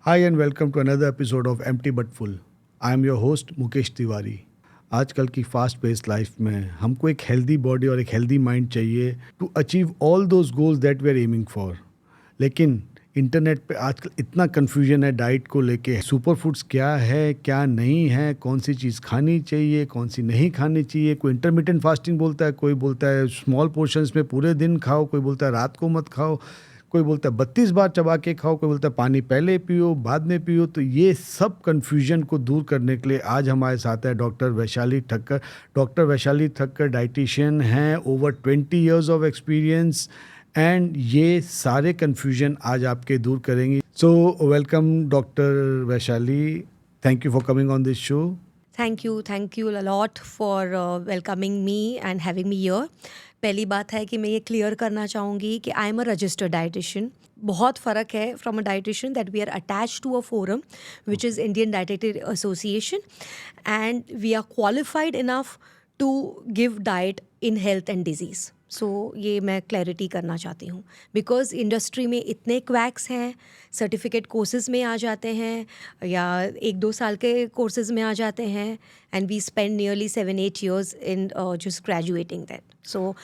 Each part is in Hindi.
Hi and welcome to another episode of Empty But Full. I am your host Mukesh Tiwari. आजकल की फास्ट पेस्ड लाइफ में हमको एक हेल्दी बॉडी और एक हेल्दी माइंड चाहिए to achieve all those goals that we are aiming for. लेकिन इंटरनेट पे आजकल इतना कन्फ्यूजन है डाइट को लेके. सुपर फूड्स क्या है, क्या नहीं है, कौन सी चीज़ खानी चाहिए, कौन सी नहीं खानी चाहिए. कोई इंटरमिटेंट फास्टिंग बोलता है, कोई बोलता है स्मॉल पोर्शंस में पूरे दिन खाओ, कोई बोलता है रात को मत खाओ, कोई बोलता है 32 बार चबा के खाओ, कोई बोलता है पानी पहले पियो बाद में पियो. तो ये सब कन्फ्यूजन को दूर करने के लिए आज हमारे साथ है doctor Vaishali Thakkar. Doctor Vaishali Thakkar dietitian हैं, over 20 years of experience, and ये सारे कन्फ्यूजन आज आपके दूर करेंगी. So welcome doctor Vaishali. Thank you for coming on this show. Thank you a lot for welcoming me and having me here. पहली बात है कि मैं ये क्लियर करना चाहूँगी कि I am a registered dietitian. बहुत फ़र्क है from a dietitian that we are attach to a forum which is Indian डाइटेटरी association and we are qualified enough to give diet in health and disease. So ये मैं क्लैरिटी करना चाहती हूँ बिकॉज इंडस्ट्री में इतने क्वैक्स हैं, सर्टिफिकेट कोर्सेज में आ जाते हैं या 1-2 साल के कोर्सेज में आ जाते हैं, and we spend nearly 7-8 years in just graduating that. So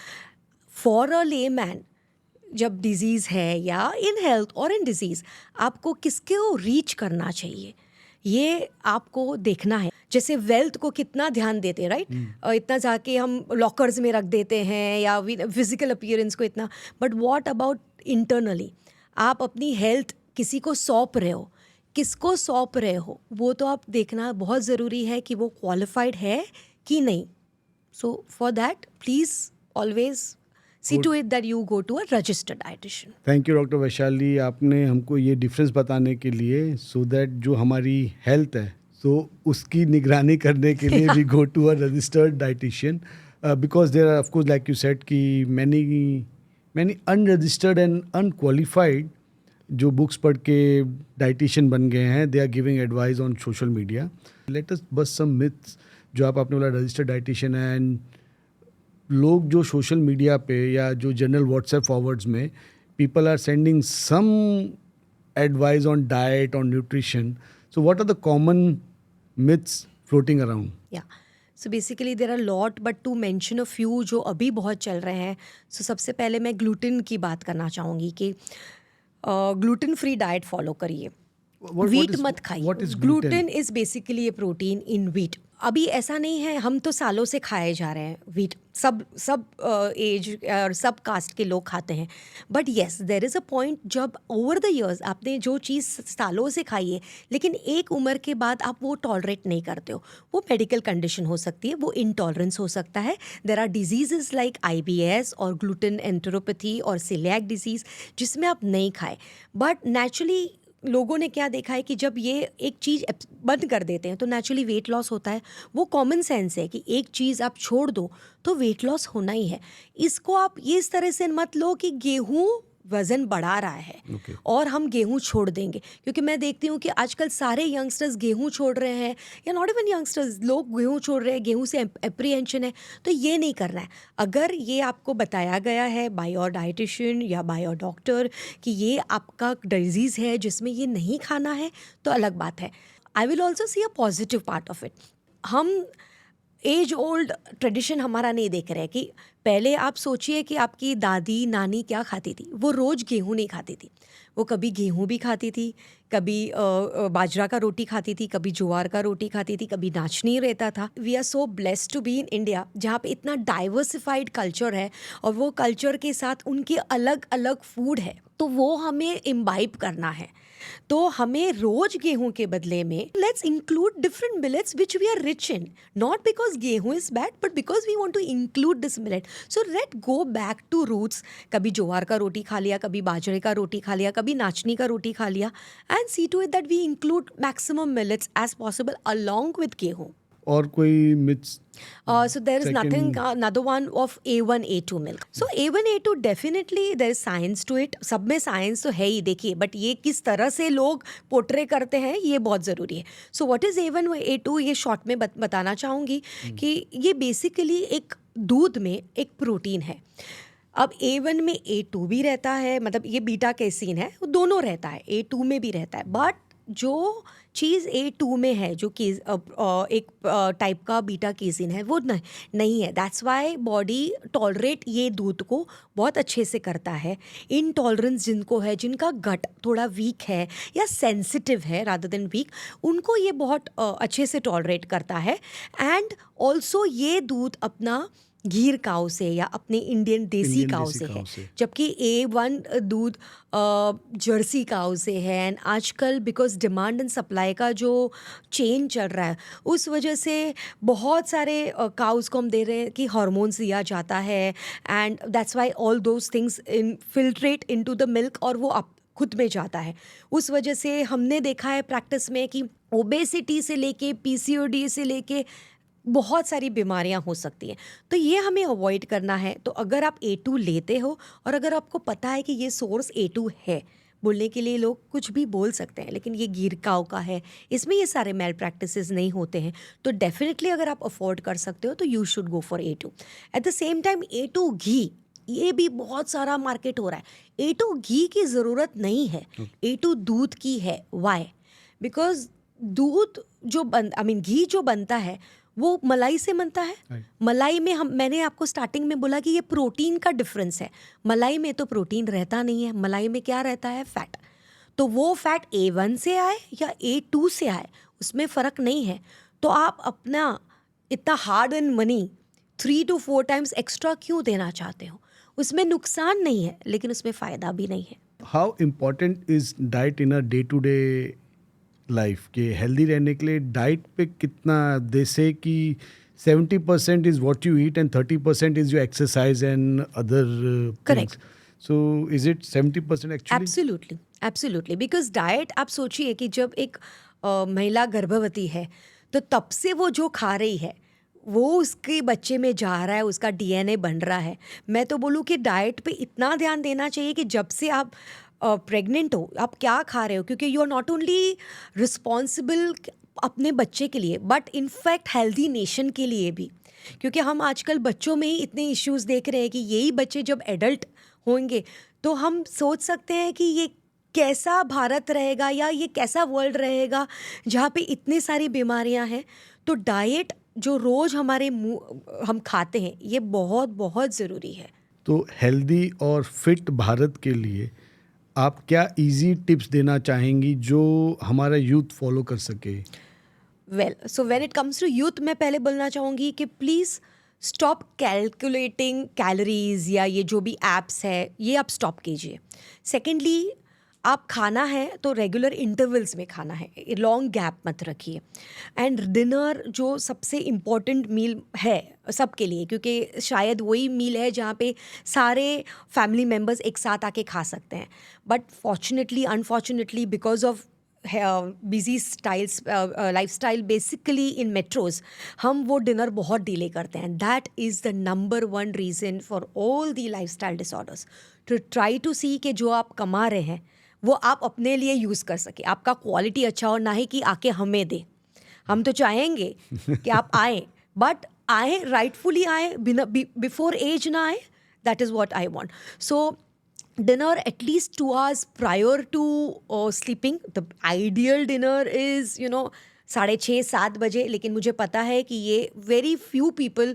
for a layman जब डिज़ीज़ है या इन हेल्थ और इन डिज़ीज़ आपको किसको रीच करना चाहिए ये आपको देखना है. जैसे वेल्थ को कितना ध्यान देते हैं, राइट? इतना जाके हम लॉकर्स में रख देते हैं या फिजिकल अपीयरेंस को इतना, बट व्हाट अबाउट इंटरनली? आप अपनी हेल्थ किसी को सौंप रहे हो, किसको सौंप रहे हो, वो तो आप देखना बहुत ज़रूरी है कि वो क्वालिफाइड है कि नहीं. So for that please always see to it that you go to a registered dietitian. Thank you doctor Vaishali, आपने हमको ये डिफरेंस बताने के लिए, सो दैट जो हमारी हेल्थ है तो उसकी निगरानी करने के लिए we go to a registered dietitian because there are of course like you said कि मैनी अनरजिस्टर्ड एंड अनक्वालिफाइड जो बुक्स पढ़ के डाइटिशियन बन गए हैं, they are giving advice on social media. Let us bust some myths. जो आपने बोला रजिस्टर्ड डाइटिशियन है, एंड लोग जो सोशल मीडिया पे या जो जनरल व्हाट्सएप फॉरवर्ड्स में people are sending some advice on diet, on nutrition. So what are the common myths floating around? Yeah. So basically there are a lot, but to mention a few जो अभी बहुत चल रहे हैं. So सबसे पहले मैं ग्लूटेन की बात करना चाहूँगी कि ग्लूटेन फ्री डाइट फॉलो करिए. वीट मत खाइए. Gluten is basically A protein in wheat. अभी ऐसा नहीं है, हम तो सालों से खाए जा रहे हैं वीट, सब एज और सब कास्ट के लोग खाते हैं. But yes, there is a point जब ओवर द ईयर्स आपने जो चीज़ सालों से खाई है लेकिन एक उम्र के बाद आप वो टॉलरेट नहीं करते हो. वो मेडिकल कंडीशन हो सकती है, वो इंटॉलरेंस हो सकता है. There are diseases like IBS और ग्लूटेन एंटेरोपैथी और सीलिएक डिजीज़ जिसमें आप नहीं खाए. बट नेचुरली लोगों ने क्या देखा है कि जब ये एक चीज़ बंद कर देते हैं तो नेचुरली वेट लॉस होता है. वो कॉमन सेंस है कि एक चीज़ आप छोड़ दो तो वेट लॉस होना ही है. इसको आप ये इस तरह से मत लो कि गेहूँ वज़न बढ़ा रहा है और हम गेहूँ छोड़ देंगे, क्योंकि मैं देखती हूँ कि आजकल सारे यंगस्टर्स गेहूँ छोड़ रहे हैं, या नॉट इवन यंगस्टर्स, लोग गेहूँ छोड़ रहे हैं, गेहूँ से एप्रीहेंशन है. तो ये नहीं करना है. अगर ये आपको बताया गया है बाय योर डाइटिशियन या बाय योर डॉक्टर कि ये आपका डिजीज़ है जिसमें ये नहीं खाना है, तो अलग बात है. I will also see a positive part of it. हम एज ओल्ड ट्रेडिशन हमारा नहीं देख रहे हैं कि पहले आप सोचिए कि आपकी दादी नानी क्या खाती थी. वो रोज़ गेहूँ नहीं खाती थी, वो कभी गेहूँ भी खाती थी, कभी बाजरा का रोटी खाती थी, कभी ज्वार का रोटी खाती थी, कभी नाचनी रहता था. We are so blessed to be in India जहाँ पे इतना डाइवर्सिफाइड कल्चर है और वो कल्चर के साथ उनके अलग अलग फूड है, तो वो हमें इम्बाइब करना है. तो हमें रोज गेहूं के बदले में let's include different millets which we are rich in, not because गेहूं is bad but because we want to include this millet. So let go back to roots. कभी ज्वार का रोटी खा लिया, कभी बाजरे का रोटी खा लिया, कभी नाचनी का रोटी खा लिया, and see to it that we include maximum millets as possible along with गेहूं. और कोई मिथ्स? So there is nothing, another one of A1, A2 milk. So A1, A2 definitely there is science to it. सब में science तो है ही, देखिए, बट ये किस तरह से लोग पोर्ट्रे करते हैं ये बहुत ज़रूरी है. So what is A1, A2, ये शॉर्ट में बताना चाहूँगी कि ये बेसिकली एक दूध में एक प्रोटीन है. अब A1 में A2 भी रहता है, मतलब ये बीटा कैसीन है, वो दोनों रहता है, A2 में भी रहता है, बट जो चीज़ A2 में है, जो केस एक टाइप का बीटा केसिन है, वो नहीं है। दैट्स वाई बॉडी टॉलरेट ये दूध को बहुत अच्छे से करता है। इनटॉलरेंस जिनको है, जिनका गट थोड़ा वीक है या सेंसिटिव है रादर देन वीक, उनको ये बहुत अच्छे से टॉलरेट करता है। एंड ऑल्सो ये दूध अपना गीर काऊ से या अपने इंडियन देसी काऊ से है, जबकि A1 दूध जर्सी काऊ से है। एंड आजकल बिकॉज डिमांड एंड सप्लाई का जो चेन चल रहा है, उस वजह से बहुत सारे काउस को हम दे रहे हैं कि हार्मोन्स दिया जाता है, and that's why all those things filtrate into the milk और वो खुद में जाता है। उस वजह से हमने देखा है प्रैक्टिस में कि ओबेसिटी से लेके PCOD से लेके बहुत सारी बीमारियां हो सकती हैं। तो ये हमें अवॉइड करना है। तो अगर आप A2 लेते हो और अगर आपको पता है कि ये सोर्स A2 है, बोलने के लिए लोग कुछ भी बोल सकते हैं, लेकिन ये गीर काऊ का है, इसमें ये सारे मेल प्रैक्टिसेस नहीं होते हैं, तो डेफिनेटली अगर आप अफोर्ड कर सकते हो तो you should go for A2। At the same time A2 घी, ये भी बहुत सारा मार्केट हो रहा है। A2 घी की ज़रूरत नहीं है, A2 दूध की है। वाई? बिकॉज दूध जो घी जो बनता है वो मलाई से बनता है। मलाई में मैंने आपको स्टार्टिंग में बोला कि ये प्रोटीन का डिफरेंस है। मलाई में तो प्रोटीन रहता नहीं है, मलाई में क्या रहता है? फैट। तो वो फैट A1 से आए या A2 से आए, उसमें फ़र्क नहीं है। तो आप अपना इतना hard and money 3 to 4 times extra क्यों देना चाहते हो? उसमें नुकसान नहीं है, लेकिन उसमें फ़ायदा भी नहीं है। How important is diet in a day to day life? के हेल्दी रहने के लिए डाइट पे कितना, दे से कि 70% is what you eat and 30% is your exercise and other Correct. So is it 70% actually? Absolutely, absolutely. Because diet, आप सोचिए कि जब एक महिला गर्भवती है तो तब से वो जो खा रही है वो उसके बच्चे में जा रहा है, उसका DNA बन रहा है। मैं तो बोलूँ कि डाइट पे इतना ध्यान देना चाहिए कि जब से आप प्रेग्नेंट हो, आप क्या खा रहे हो, क्योंकि you are not only responsible अपने बच्चे के लिए, बट इनफैक्ट हेल्दी नेशन के लिए भी। क्योंकि हम आजकल बच्चों में ही इतने इश्यूज देख रहे हैं कि यही बच्चे जब एडल्ट होंगे तो हम सोच सकते हैं कि ये कैसा भारत रहेगा या ये कैसा वर्ल्ड रहेगा जहाँ पे इतनी सारी बीमारियाँ हैं। तो डाइट जो रोज़ हमारे मुँह हम खाते हैं, ये बहुत बहुत ज़रूरी है। तो हेल्दी और फिट भारत के लिए आप क्या इजी टिप्स देना चाहेंगी जो हमारा यूथ फॉलो कर सके? Well, so when it comes to youth, मैं पहले बोलना चाहूँगी कि प्लीज़ स्टॉप कैलकुलेटिंग कैलोरीज या ये जो भी एप्स है, ये आप स्टॉप कीजिए। सेकेंडली, आप खाना है तो रेगुलर इंटरवल्स में खाना है, लॉन्ग गैप मत रखिए। एंड डिनर जो सबसे इम्पॉर्टेंट मील है सबके लिए, क्योंकि शायद वही मील है जहाँ पे सारे फैमिली मेम्बर्स एक साथ आके खा सकते हैं। But fortunately unfortunately because of busy styles lifestyle basically in metros, हम वो डिनर बहुत डिले करते हैं। That is the number 1 reason for all the lifestyle disorders. To try to see कि जो आप कमा रहे हैं वो आप अपने लिए यूज़ कर सके, आपका क्वालिटी अच्छा हो, ना ही कि आके हमें दे। हम तो चाहेंगे कि आप आएँ, बट आए राइटफुली आए, बिफोर एज ना आए। That is what I want. So dinner at least 2 hours prior to sleeping. The ideal dinner is 6:30-7 बजे, लेकिन मुझे पता है कि ये very few people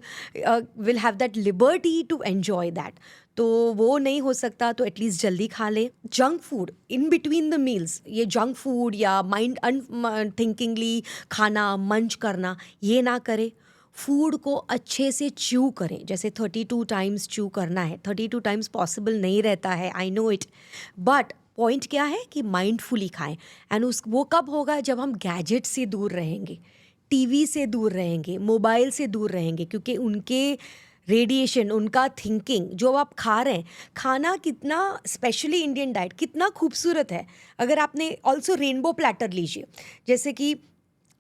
will have that liberty to enjoy that. तो वो नहीं हो सकता, तो एटलीस्ट जल्दी खा ले। Junk food in between the meals, ये जंक फूड या माइंड अनथिंकिंगली खाना, मंच करना, ये ना करे। फूड को अच्छे से च्यू करें, जैसे 32 टाइम्स च्यू करना है। 32 टाइम्स पॉसिबल नहीं रहता है, I know it, but point क्या है कि माइंडफुली खाएं। एंड वो कब होगा? जब हम गैजेट से दूर रहेंगे, टीवी से दूर रहेंगे, मोबाइल से दूर रहेंगे, क्योंकि उनके रेडिएशन, उनका थिंकिंग, जो आप खा रहे हैं, खाना कितना, स्पेशली इंडियन डाइट कितना खूबसूरत है। अगर आपने ऑल्सो रेनबो प्लेटर लीजिए, जैसे कि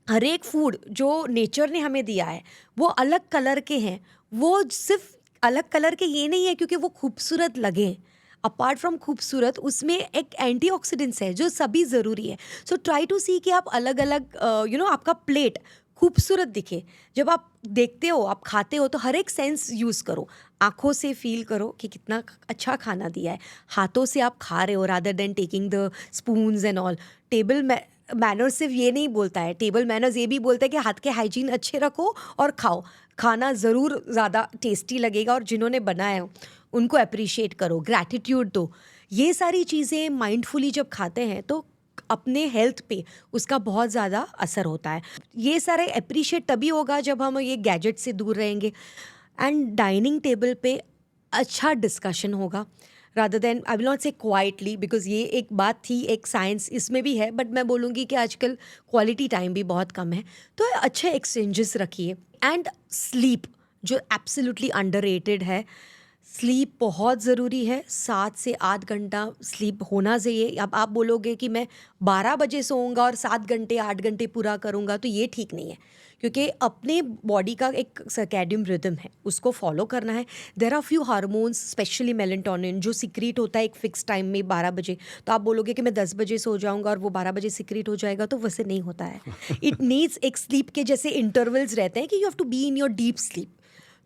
हर एक फूड जो नेचर ने हमें दिया है वो अलग कलर के हैं। वो सिर्फ अलग कलर के ये नहीं है क्योंकि वो खूबसूरत लगें, अपार्ट फ्रॉम खूबसूरत उसमें एक एंटीऑक्सीडेंट्स है जो सभी ज़रूरी है। सो ट्राई टू सी कि आप अलग अलग आपका प्लेट खूबसूरत दिखे। जब आप देखते हो, आप खाते हो, तो हर एक सेंस यूज़ करो। आँखों से फील करो कि कितना अच्छा खाना दिया है, हाथों से आप खा रहे हो rather than taking the spoons and all. Table में मैनर्स सिर्फ ये नहीं बोलता है, टेबल मैनर्स ये भी बोलता है कि हाथ के हाइजीन अच्छे रखो और खाओ, खाना ज़रूर ज़्यादा टेस्टी लगेगा और जिन्होंने बनाया हो उनको अप्रिशिएट करो, ग्रैटिट्यूड दो। ये सारी चीज़ें माइंडफुली जब खाते हैं तो अपने हेल्थ पे उसका बहुत ज़्यादा असर होता है। ये सारे अप्रिशिएट तभी होगा जब हम ये गैजेट से दूर रहेंगे एंड डाइनिंग टेबल पे अच्छा डिस्कशन होगा rather than, I will not से क्वाइटली बिकॉज ये एक बात थी, एक साइंस इसमें भी है, बट मैं बोलूँगी कि आजकल क्वालिटी टाइम भी बहुत कम है, तो अच्छे एक्सचेंजेस रखिए। एंड स्लीप जो एब्सोल्युटली अंडररेटेड है, स्लीप बहुत ज़रूरी है। 7 से 8 घंटा स्लीप होना चाहिए। अब आप बोलोगे कि मैं 12 बजे सोऊंगा और 7 घंटे 8 घंटे पूरा करूंगा, तो ये ठीक नहीं है, क्योंकि अपने बॉडी का एक सर्कैडियन रिदम है, उसको फॉलो करना है। There are few hormones, specially melatonin, जो सिक्रीट होता है एक फिक्स टाइम में 12 बजे। तो आप बोलोगे कि मैं 10 बजे सो जाऊंगा और वो 12 बजे सिक्रीट हो जाएगा, तो वैसे नहीं होता है। इट नीड्स एक स्लीप के जैसे इंटरवल्स रहते हैं कि you have to be in your deep sleep,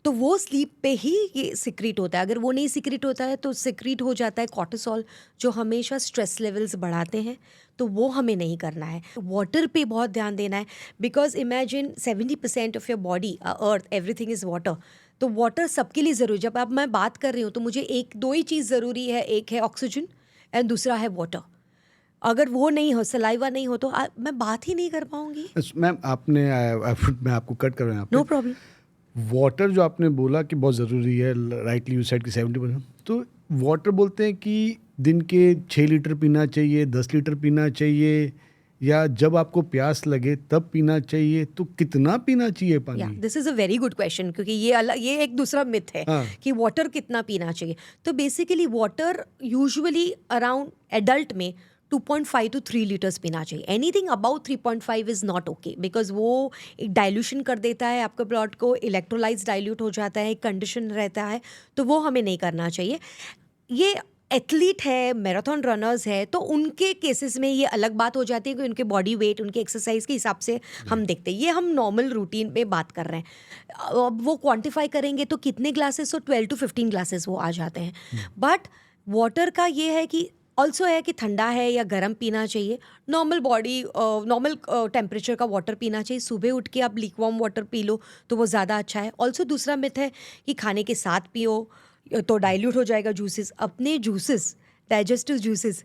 तो वो स्लीप पे ही ये सिक्रीट होता है। अगर वो नहीं सिक्रीट होता है तो सिक्रीट हो जाता है कॉर्टिसोल, जो हमेशा स्ट्रेस लेवल्स बढ़ाते हैं, तो वो हमें नहीं करना है। वाटर पे बहुत ध्यान देना है, because imagine 70% of your body earth, everything is water. तो वाटर सबके लिए ज़रूरी। जब अब मैं बात कर रही हूँ तो मुझे एक दो ही चीज़ ज़रूरी है, एक है ऑक्सीजन एंड दूसरा है वाटर। अगर वो नहीं हो, सलाइवा नहीं हो, तो मैं बात ही नहीं कर पाऊंगी। मैम आपने मैं आपको कट कर रहा हूँ, नो प्रॉब्लम। वाटर जो आपने बोला कि बहुत ज़रूरी है, राइटली यू सेड कि 70%, तो वाटर बोलते हैं कि दिन के 6 लीटर पीना चाहिए, 10 लीटर पीना चाहिए, या जब आपको प्यास लगे तब पीना चाहिए, तो कितना पीना चाहिए पानी? This is a very good question, क्योंकि ये एक दूसरा मिथ है कि वाटर कितना पीना चाहिए। तो basically water usually around adult में 2.5 to 3 लीटर्स पीना चाहिए। Anything about 3.5 is not okay, because वो एक डाइल्यूशन कर देता है आपके ब्लड को, इलेक्ट्रोलाइट्स डाइल्यूट हो जाता है, एक कंडीशन रहता है, तो वो हमें नहीं करना चाहिए। ये एथलीट है, मैराथन रनर्स है, तो उनके केसेस में ये अलग बात हो जाती है कि उनके बॉडी वेट, उनके एक्सरसाइज के हिसाब से हम देखते हैं। ये हम नॉर्मल रूटीन में बात कर रहे हैं। अब वो क्वांटिफाई करेंगे तो कितने ग्लासेस, तो 12 to 15 ग्लासेस वो आ जाते हैं। बट वाटर का ये है कि ऑल्सो है कि ठंडा है या गर्म पीना चाहिए। नॉर्मल बॉडी, नॉर्मल टेम्परेचर का वाटर पीना चाहिए। सुबह उठ के आप लीकवार्म वाटर पी लो तो वो ज़्यादा अच्छा है। ऑल्सो दूसरा मिथ है कि खाने के साथ पियो तो डाइल्यूट हो जाएगा जूसेस। अपने जूसेस, डाइजेस्टिव जूसेस,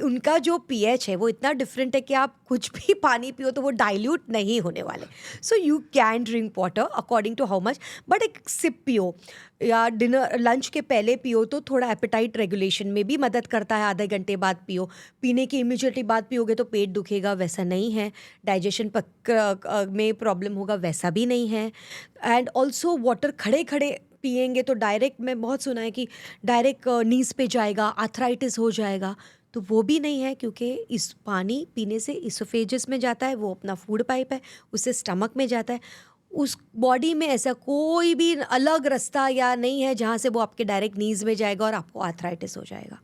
उनका जो पीएच है वो इतना डिफरेंट है कि आप कुछ भी पानी पियो तो वो डाइल्यूट नहीं होने वाले। So you can drink water according to how much, but एक सिप पियो या डिनर लंच के पहले पियो तो थोड़ा एपेटाइट रेगुलेशन में भी मदद करता है। आधे घंटे बाद पियो, पीने के इमीडिएटली बाद पियोगे तो पेट दुखेगा, वैसा नहीं है। डाइजेशन में प्रॉब्लम होगा, वैसा भी नहीं है। एंड ऑल्सो वाटर खड़े खड़े पिएंगे तो डायरेक्ट, मैं बहुत सुना है कि डायरेक्ट नीज पे जाएगा, आर्थराइटिस हो जाएगा, तो वो भी नहीं है, क्योंकि इस पानी पीने से इसोफेजिस में जाता है, वो अपना फूड पाइप है, उससे स्टमक में जाता है। उस बॉडी में ऐसा कोई भी अलग रास्ता या नहीं है जहाँ से वो आपके डायरेक्ट नीज में जाएगा और आपको आर्थराइटिस हो जाएगा।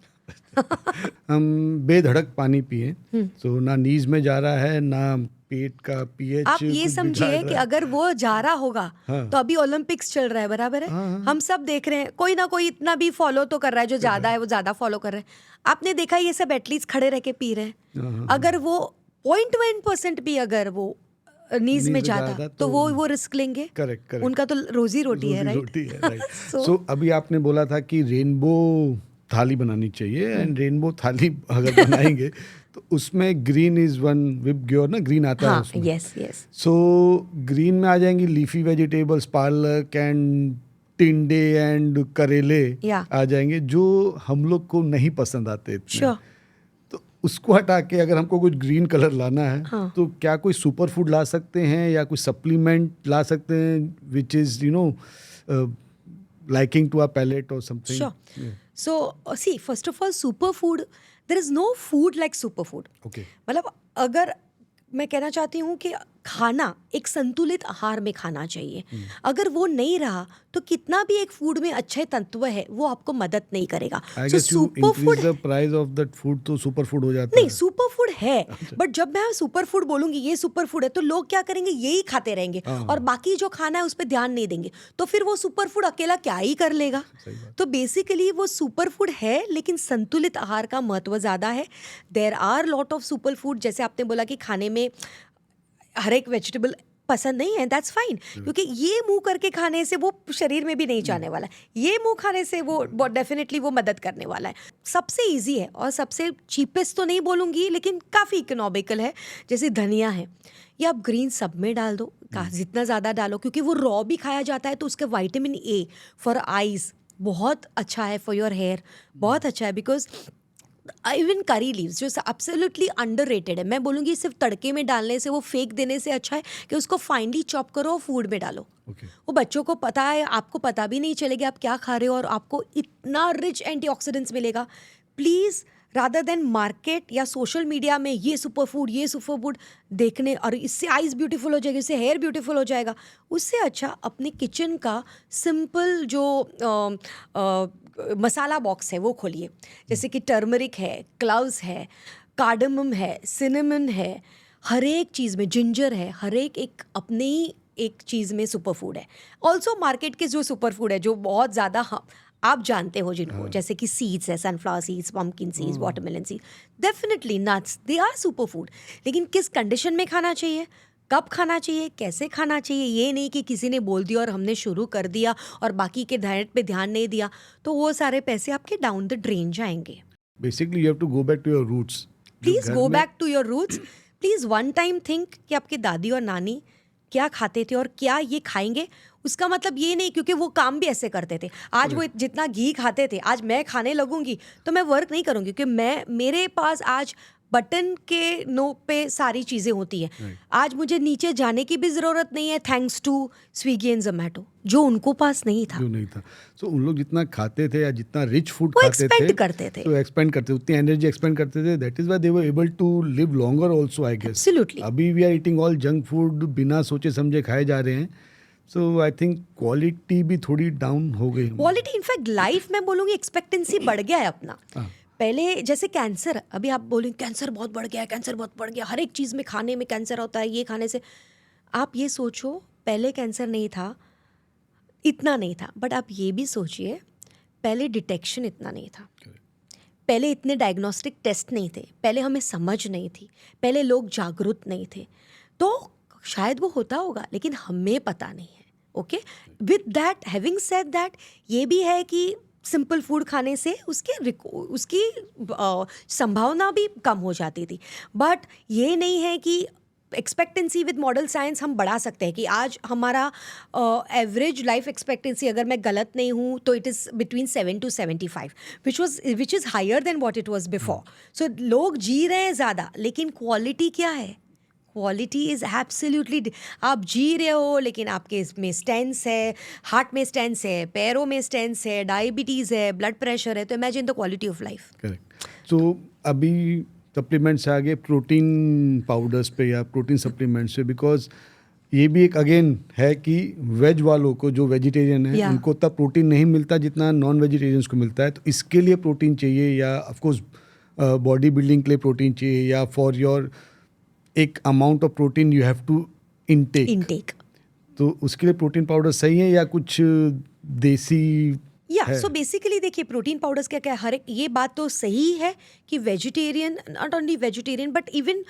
हम बेधड़क पानी पिए, तो ना नीज में जा रहा है, ना पेट का पीएच। आप ये समझिए कि अगर वो जा रहा होगा तो अभी ओलंपिक्स चल रहा है, बराबर है, हम सब देख रहे हैं, कोई ना कोई इतना भी फॉलो तो कर रहा है, जो ज्यादा है वो ज्यादा फॉलो कर रहे हैं। आपने देखा ये सब एथलीट्स खड़े रह के पी रहे हैं। अगर वो 0.1% भी अगर वो नीज में जाता तो वो रिस्क लेंगे। करेक्ट, उनका तो रोजी रोटी है, राइट। सो अभी आपने बोला था कि रेनबो थाली बनानी चाहिए, एंड रेनबो थाली अगर बनाएंगे तो उसमें ग्रीन इज वन विद ग्योर ना, ग्रीन आता है उसमें। Yes yes. सो ग्रीन में आ जाएंगी लीफी वेजिटेबल्स, पालक एंड टिंडे एंड करेले आ जाएंगे, जो हम लोग को नहीं पसंद आते इतने। Sure. तो उसको हटा के अगर हमको कुछ ग्रीन कलर लाना है, तो क्या कोई सुपर फूड ला सकते हैं या कोई सप्लीमेंट ला सकते हैं which is liking to our palate or something? Sure. Yeah. So, see, first of all, superfood, there is no food like superfood. Okay. मतलब अगर मैं कहना चाहती हूँ कि खाना एक संतुलित आहार में खाना चाहिए। अगर वो नहीं रहा तो कितना भी एक फूड में अच्छे तत्व है वो आपको मदद नहीं करेगा। I so guess you super food increase the price of that food तो सुपर फूड हो जाता नहीं, है। सुपर फूड है, बट जब मैं सुपर फूड बोलूंगी ये सुपर फूड है तो लोग क्या करेंगे, यही खाते रहेंगे हाँ। और बाकी जो खाना है उस पर ध्यान नहीं देंगे, तो फिर वो सुपर फूड अकेला क्या ही कर लेगा। सही बात। तो बेसिकली वो सुपर फूड है लेकिन संतुलित आहार का महत्व ज़्यादा है। There are lot of super food, जैसे आपने बोला कि खाने में हर एक वेजिटेबल पसंद नहीं है, दैट्स फाइन, क्योंकि ये मुंह करके खाने से वो शरीर में भी नहीं जाने वाला है, ये मुंह खाने से वो डेफिनेटली वो मदद करने वाला है। सबसे इजी है और सबसे चीपेस्ट तो नहीं बोलूँगी लेकिन काफ़ी इकोनॉमिकल है, जैसे धनिया है, ये आप ग्रीन सब में डाल दो, जितना ज़्यादा डालो, क्योंकि वो रॉ भी खाया जाता है तो उसका विटामिन ए फॉर आइज़ बहुत अच्छा है, फॉर योर हेयर बहुत अच्छा है, बिकॉज इवन करी लीव्स जो एब्सोल्युटली अंडररेटेड है, मैं बोलूँगी सिर्फ तड़के में डालने से, वो फेंक देने से अच्छा है कि उसको फाइनली चॉप करो और फूड में डालो। Okay. वो बच्चों को पता है, आपको पता भी नहीं चलेगा आप क्या खा रहे हो और आपको इतना रिच एंटीऑक्सीडेंट्स मिलेगा। प्लीज़ रादर देन मार्केट या सोशल मीडिया में ये सुपर फूड देखने और इससे आइज़ ब्यूटीफुल हो जाएगी, इससे हेयर ब्यूटीफुल हो जाएगा, उससे अच्छा अपने किचन का सिंपल जो मसाला बॉक्स है वो खोलिए, जैसे कि टर्मरिक है, क्लव्स है, कार्डमम है, सिनेमन है, हर एक चीज़ में जिंजर है, हर एक अपने ही एक चीज़ में सुपर फूड है। ऑल्सो मार्केट के जो सुपर फूड है जो बहुत ज़्यादा आप जानते हो जिनको, जैसे कि सीड्स है, sunflower seeds, pumpkin seeds, watermelon seeds, definitely nuts, they are super food. लेकिन किस कंडीशन में खाना चाहिए, कब खाना चाहिए, कैसे खाना चाहिए, ये नहीं कि किसी ने बोल दिया और हमने शुरू कर दिया और बाकी के डाइट पे ध्यान नहीं दिया तो वो सारे पैसे आपके डाउन द ड्रेन जाएंगे। Basically you have to go back to your roots. Please go back to your roots. Please one time think कि आपके दादी और नानी क्या खाते थे और क्या ये खाएंगे। उसका मतलब ये नहीं क्योंकि वो काम भी ऐसे करते थे, आज वो जितना घी खाते थे आज मैं खाने लगूंगी तो मैं वर्क नहीं करूंगी, क्योंकि मेरे पास आज बटन के नोक पे सारी चीज़ें होती हैं। आज मुझे नीचे जाने की भी ज़रूरत नहीं है, thanks to Swiggy and Zomato, जो उनको पास नहीं था। जो नहीं था। सो उन लोग जितना खाते थे या जितना रिच फूड वो खाते एक्सपेंड थे करते थे, तो एक्सपेंड करते, उतनी एनर्जी एक्सपेंड करते थे, that is why they were able to live longer also, I guess. Absolutely. अभी we are eating all junk food, बिना सोचे समझे खाए जा रहे हैं, सो आई थिंक क्वालिटी भी थोड़ी डाउन हो गई। क्वालिटी इनफैक्ट लाइफ में बोलूँगी एक्सपेक्टेंसी बढ़ गया है अपना। पहले जैसे कैंसर, अभी आप बोलेंगे कैंसर बहुत बढ़ गया है, कैंसर बहुत बढ़ गया, हर एक चीज़ में खाने में कैंसर होता है, ये खाने से। आप ये सोचो पहले कैंसर नहीं था, इतना नहीं था, बट आप ये भी सोचिए पहले डिटेक्शन इतना नहीं था, पहले इतने डायग्नोस्टिक टेस्ट नहीं थे, पहले हमें समझ नहीं थी, पहले लोग जागरूक नहीं थे, तो शायद वो होता होगा लेकिन हमें पता नहीं है। Okay, with that having said that, ये भी है कि सिंपल फूड खाने से उसकी संभावना भी कम हो जाती थी, बट ये नहीं है कि एक्सपेक्टेंसी विद मॉडल साइंस हम बढ़ा सकते हैं कि आज हमारा एवरेज लाइफ एक्सपेक्टेंसी, अगर मैं गलत नहीं हूँ तो it is between 7 to 75, which is higher than what it was before. So लोग जी रहे हैं ज़्यादा, लेकिन क्वालिटी क्या है? क्वालिटी इज़ एब्सोल्युटली, आप जी रहे हो लेकिन आपके इसमें स्टेंस है, हार्ट में स्टेंस है, पैरों में स्टेंस है, डायबिटीज़ है, ब्लड प्रेशर है, तो imagine the quality of life. Correct. So अभी सप्लीमेंट्स आ गए, प्रोटीन पाउडर्स पे या प्रोटीन सप्लीमेंट्स पे, बिकॉज ये भी एक अगेन है कि वेज वालों को, जो वेजिटेरियन है, उनको उतना प्रोटीन नहीं मिलता जितना नॉन वेजिटेरियंस को मिलता है, तो इसके लिए प्रोटीन चाहिए, या ऑफकोर्स बॉडी बिल्डिंग के लिए प्रोटीन चाहिए, या फॉर योर एक amount of protein you have to intake, तो उसके लिए प्रोटीन पाउडर सही है या कुछ देसी? सो बेसिकली देखिए प्रोटीन पाउडर्स क्या क्या, हर एक ये बात तो सही है कि vegetarian, not only vegetarian but even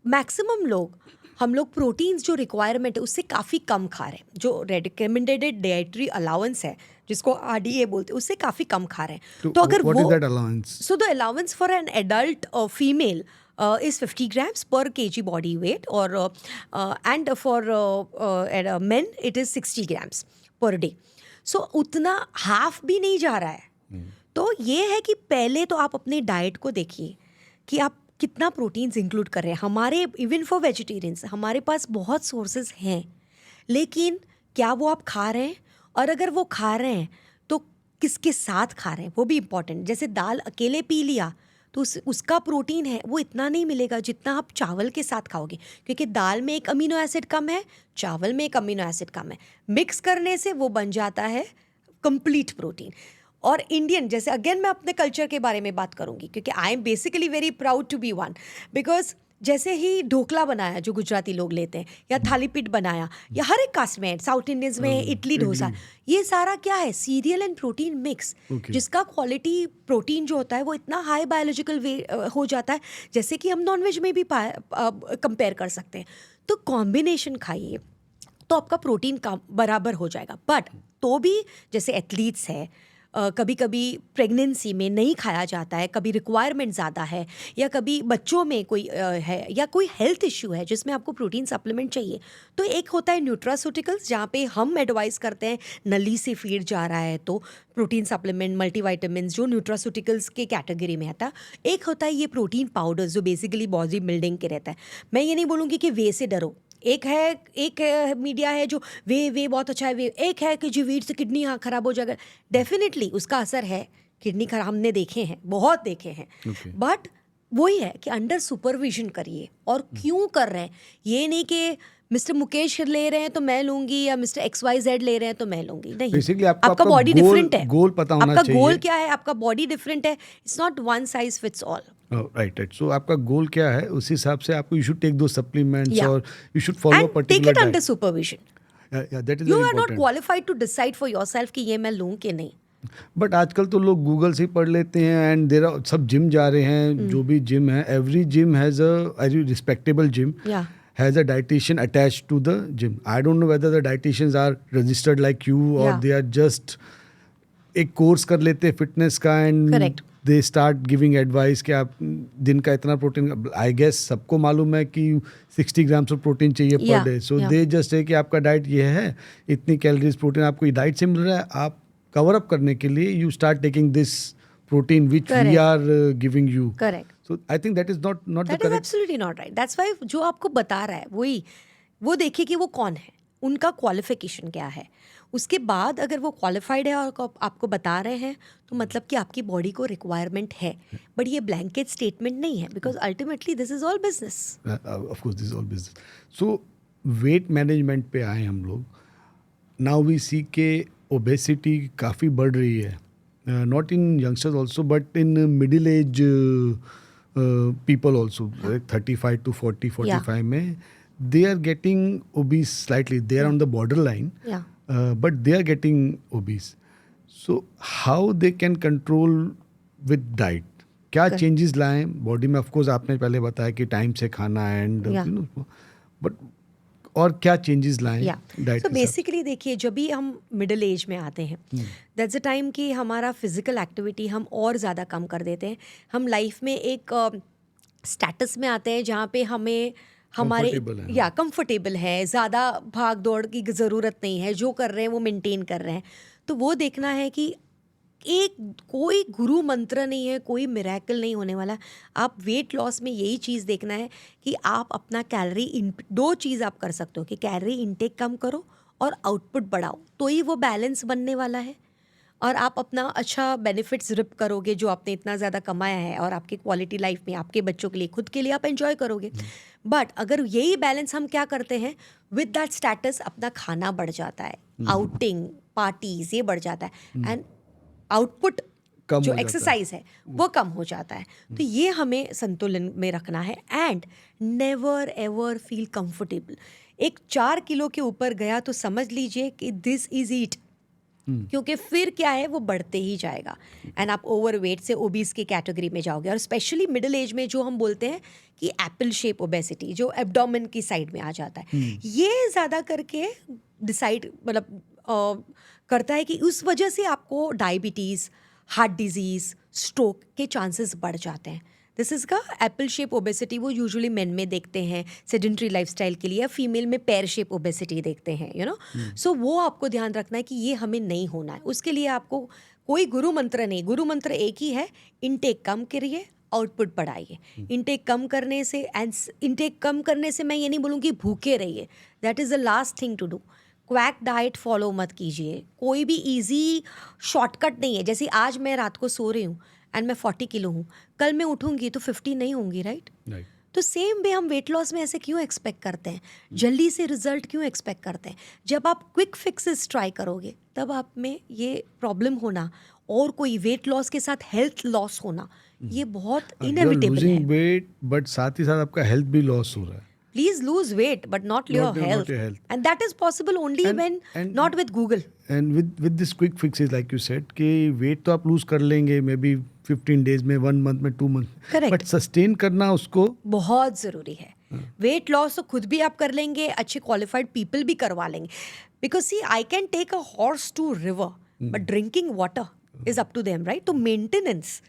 maximum लोग, हम लोग प्रोटीन्स जो रिक्वायरमेंट है उससे काफ़ी कम खा रहे हैं, जो रेकमेंडेड डाइटरी अलाउंस है जिसको RDA बोलते हैं, उससे काफ़ी कम खा रहे हैं। तो अगर वो, so the allowance for an adult female is 50 grams per kg body weight, or and for men it is 60 grams per day. So उतना हाफ भी नहीं जा रहा है। तो ये है कि पहले तो आप अपने डाइट को देखिए कि आप कितना प्रोटीन्स इंक्लूड कर रहे हैं। हमारे इवन फॉर वेजिटेरियंस हमारे पास बहुत सोर्सेज हैं, लेकिन क्या वो आप खा रहे हैं, और अगर वो खा रहे हैं तो किसके साथ खा रहे हैं, वो भी इम्पॉर्टेंट। जैसे दाल अकेले पी लिया तो उसका प्रोटीन है वो इतना नहीं मिलेगा जितना आप चावल के साथ खाओगे, क्योंकि दाल में एक अमीनो एसिड कम है, चावल में एक अमीनो एसिड कम है, मिक्स करने से वो बन जाता है कंप्लीट प्रोटीन। और इंडियन, जैसे अगेन मैं अपने कल्चर के बारे में बात करूंगी, क्योंकि I am basically very proud to be one, because जैसे ही ढोकला बनाया जो गुजराती लोग लेते हैं, या थालीपीठ बनाया, या हर एक कास्ट में, साउथ इंडियंस में इडली डोसा, ये सारा क्या है, सीरियल एंड प्रोटीन मिक्स, जिसका क्वालिटी प्रोटीन जो होता है वो इतना हाई बायोलॉजिकल वे हो जाता है, जैसे कि हम नॉनवेज में भी कंपेयर कर सकते हैं। तो कॉम्बिनेशन खाइए तो आपका प्रोटीन का बराबर हो जाएगा। बट तो भी जैसे एथलीट्स है, कभी कभी प्रेगनेंसी में नहीं खाया जाता है, कभी रिक्वायरमेंट ज़्यादा है, या कभी बच्चों में कोई है, या कोई हेल्थ इश्यू है जिसमें आपको प्रोटीन सप्लीमेंट चाहिए, तो एक होता है न्यूट्रास्यूटिकल्स, जहाँ पे हम एडवाइस करते हैं नली से फीड जा रहा है तो प्रोटीन सप्लीमेंट, मल्टीविटामिन्स जो न्यूट्रास्यूटिकल्स के कैटेगरी में आता है। एक होता है ये प्रोटीन पाउडर्स जो बेसिकली बॉडी बिल्डिंग के रहता है। मैं ये नहीं बोलूँगी कि वे से डरो, एक मीडिया है जो वे बहुत अच्छा है, वे एक है कि जी वीट से किडनी खराब हो जाएगा। डेफिनेटली उसका असर है, किडनी खराब हमने देखे हैं, बहुत देखे हैं। बट वही है कि अंडर सुपरविजन करिए। और क्यों कर रहे हैं, ये नहीं कि मिस्टर मुकेश ले रहे हैं तो मैं लूंगी, या मिस्टर XYZ ले रहे हैं तो मैं लूंगी, नहीं। बेसिकली आपका बॉडी डिफरेंट है, गोल पता होना आपका चाहिए, गोल क्या है, आपका बॉडी डिफरेंट है, it's not one size fits all. Right. So आपका गोल क्या है, उस हिसाब से आपको यू शुड टेक दो सप्लीमेंट्स, Yeah. और you should follow And particular take it diet. under supervision. That is You very are not important. qualified to decide for yourself कि ये मैं लूँ कि नहीं। बट आजकल तो लोग गूगल से ही पढ़ लेते हैं, एंड देर सब जिम जा रहे हैं, जो भी जिम है, every gym has a respectable gym Yeah. has a dietitian attached to the gym. I don't know whether the dietitians are registered like you, or Yeah. they are just एक कोर्स कर लेते हैं फिटनेस का, and Correct. They start giving advice कि आप दिन का इतना प्रोटीन, आई गेस सबको मालूम है कि 60 ग्राम्स ऑफ प्रोटीन चाहिए पर Yeah, day. So yeah. They just है कि आपका डाइट ये है, इतनी कैलोरीज प्रोटीन आपको डाइट से मिल रहा है, आप कवर अप करने के लिए you start taking this protein which we Correct. Are giving you. Correct. So I think that is not the That is correct. absolutely not right. That's why जो आपको बता रहा है वही, वो देखिए कि वो कौन है, उनका क्वालिफिकेशन क्या है। उसके बाद अगर वो क्वालिफाइड है और आपको बता रहे हैं, तो मतलब कि आपकी बॉडी को रिक्वायरमेंट है। बट ये ब्लैंकेट स्टेटमेंट नहीं है, because ultimately this is all business. Of course this all business. So weight management पे आए हम लोग, नाउ वी सी के ओबेसिटी काफ़ी बढ़ रही है, not in youngsters also but in middle age people also, 35 to 40, 45 में they are getting obese slightly, they are on the borderline, Yeah. but they are getting obese. So how they can control with diet? क्या Correct. चेंजेस लाएं बॉडी में? ऑफ कोर्स आपने पहले बताया कि टाइम से खाना and Yeah. You know, but और क्या चेंजेस लाएं डाइट सो के साथ? बेसिकली देखिए, जब भी हम मिडिल एज में आते हैं, दैट्स अ टाइम कि हमारा फिजिकल एक्टिविटी हम और ज़्यादा कम कर देते हैं। हम लाइफ में एक स्टेटस में आते हैं जहाँ पे हमें हमारे Comfortable है, या कंफर्टेबल है, ज़्यादा भाग दौड़ की ज़रूरत नहीं है, जो कर रहे हैं वो मेंटेन कर रहे हैं। तो वो देखना है कि एक कोई गुरु मंत्र नहीं है, कोई मिरेकल नहीं होने वाला। आप वेट लॉस में यही चीज़ देखना है कि आप अपना दो चीज़ आप कर सकते हो कि कैलोरी इनटेक कम करो और आउटपुट बढ़ाओ, तो ही वो बैलेंस बनने वाला है। और आप अपना अच्छा बेनिफिट्स रिप करोगे जो आपने इतना ज़्यादा कमाया है, और आपकी क्वालिटी लाइफ में, आपके बच्चों के लिए, खुद के लिए आप एंजॉय करोगे। बट अगर यही बैलेंस हम क्या करते हैं, विद दैट स्टेटस अपना खाना बढ़ जाता है, आउटिंग पार्टीज ये बढ़ जाता है, एंड आउटपुट कम जो हो जाता है। एक्सरसाइज है वो कम हो जाता है। तो ये हमें संतुलन में रखना है, and never ever feel comfortable. एक 4 किलो के ऊपर गया तो समझ लीजिए कि दिस इज इट, क्योंकि फिर क्या है, वो बढ़ते ही जाएगा, एंड आप ओवरवेट से ओबीस की कैटेगरी में जाओगे। और स्पेशली मिडिल एज में जो हम बोलते हैं कि एप्पल शेप ओबेसिटी, जो एब्डोमेन की साइड में आ जाता है, ये ज़्यादा करके डिसाइड करता है कि उस वजह से आपको डायबिटीज़, हार्ट डिजीज़, स्ट्रोक के चांसेस बढ़ जाते हैं। दिस इज़ का एप्पल शेप ओबेसिटी वो यूजुअली मेन में देखते हैं सेडेंट्री लाइफस्टाइल के लिए, या फीमेल में पेयर शेप ओबेसिटी देखते हैं, यू नो। सो वो आपको ध्यान रखना है कि ये हमें नहीं होना है। उसके लिए आपको कोई गुरु मंत्र नहीं, गुरु मंत्र एक ही है, इनटेक कम करिए, आउटपुट बढ़ाइए। इनटेक कम करने से, एंड इनटेक कम करने से मैं ये नहीं बोलूँगी भूखे रहिए, that is the last thing to do. Quack diet follow मत कीजिए, कोई भी इजी शॉर्टकट नहीं है। जैसे आज मैं रात को सो रही हूँ एंड मैं 40 किलो हूँ, कल मैं उठूंगी तो 50 नहीं होंगी, राइट? राइट। तो सेम वे हम वेट लॉस में ऐसे क्यों एक्सपेक्ट करते हैं, जल्दी से रिजल्ट क्यों एक्सपेक्ट करते हैं? जब आप क्विक फिक्सेस ट्राई करोगे तब आप में ये प्रॉब्लम होना और कोई वेट लॉस के साथ हेल्थ लॉस होना, ये बहुत यू आर इनएविटेबल है। लूजिंग वेट बट साथ ही साथ आपका हेल्थ भी लॉस हो रहा है। Please lose weight, but not your Not health. your health. And that is possible only when and not with Google. And with this quick fixes like you said कि वेट तो आप लूज कर लेंगे मे बी 15 डेज में, 1 मंथ में, 2 मंथ, Correct. बट सस्टेन करना उसको बहुत ज़रूरी है। वेट लॉस तो खुद भी आप कर लेंगे, अच्छे क्वालिफाइड पीपल भी करवा लेंगे। Because see I can take a horse to river but drinking water is up to them, right? तो मेंटेनेंस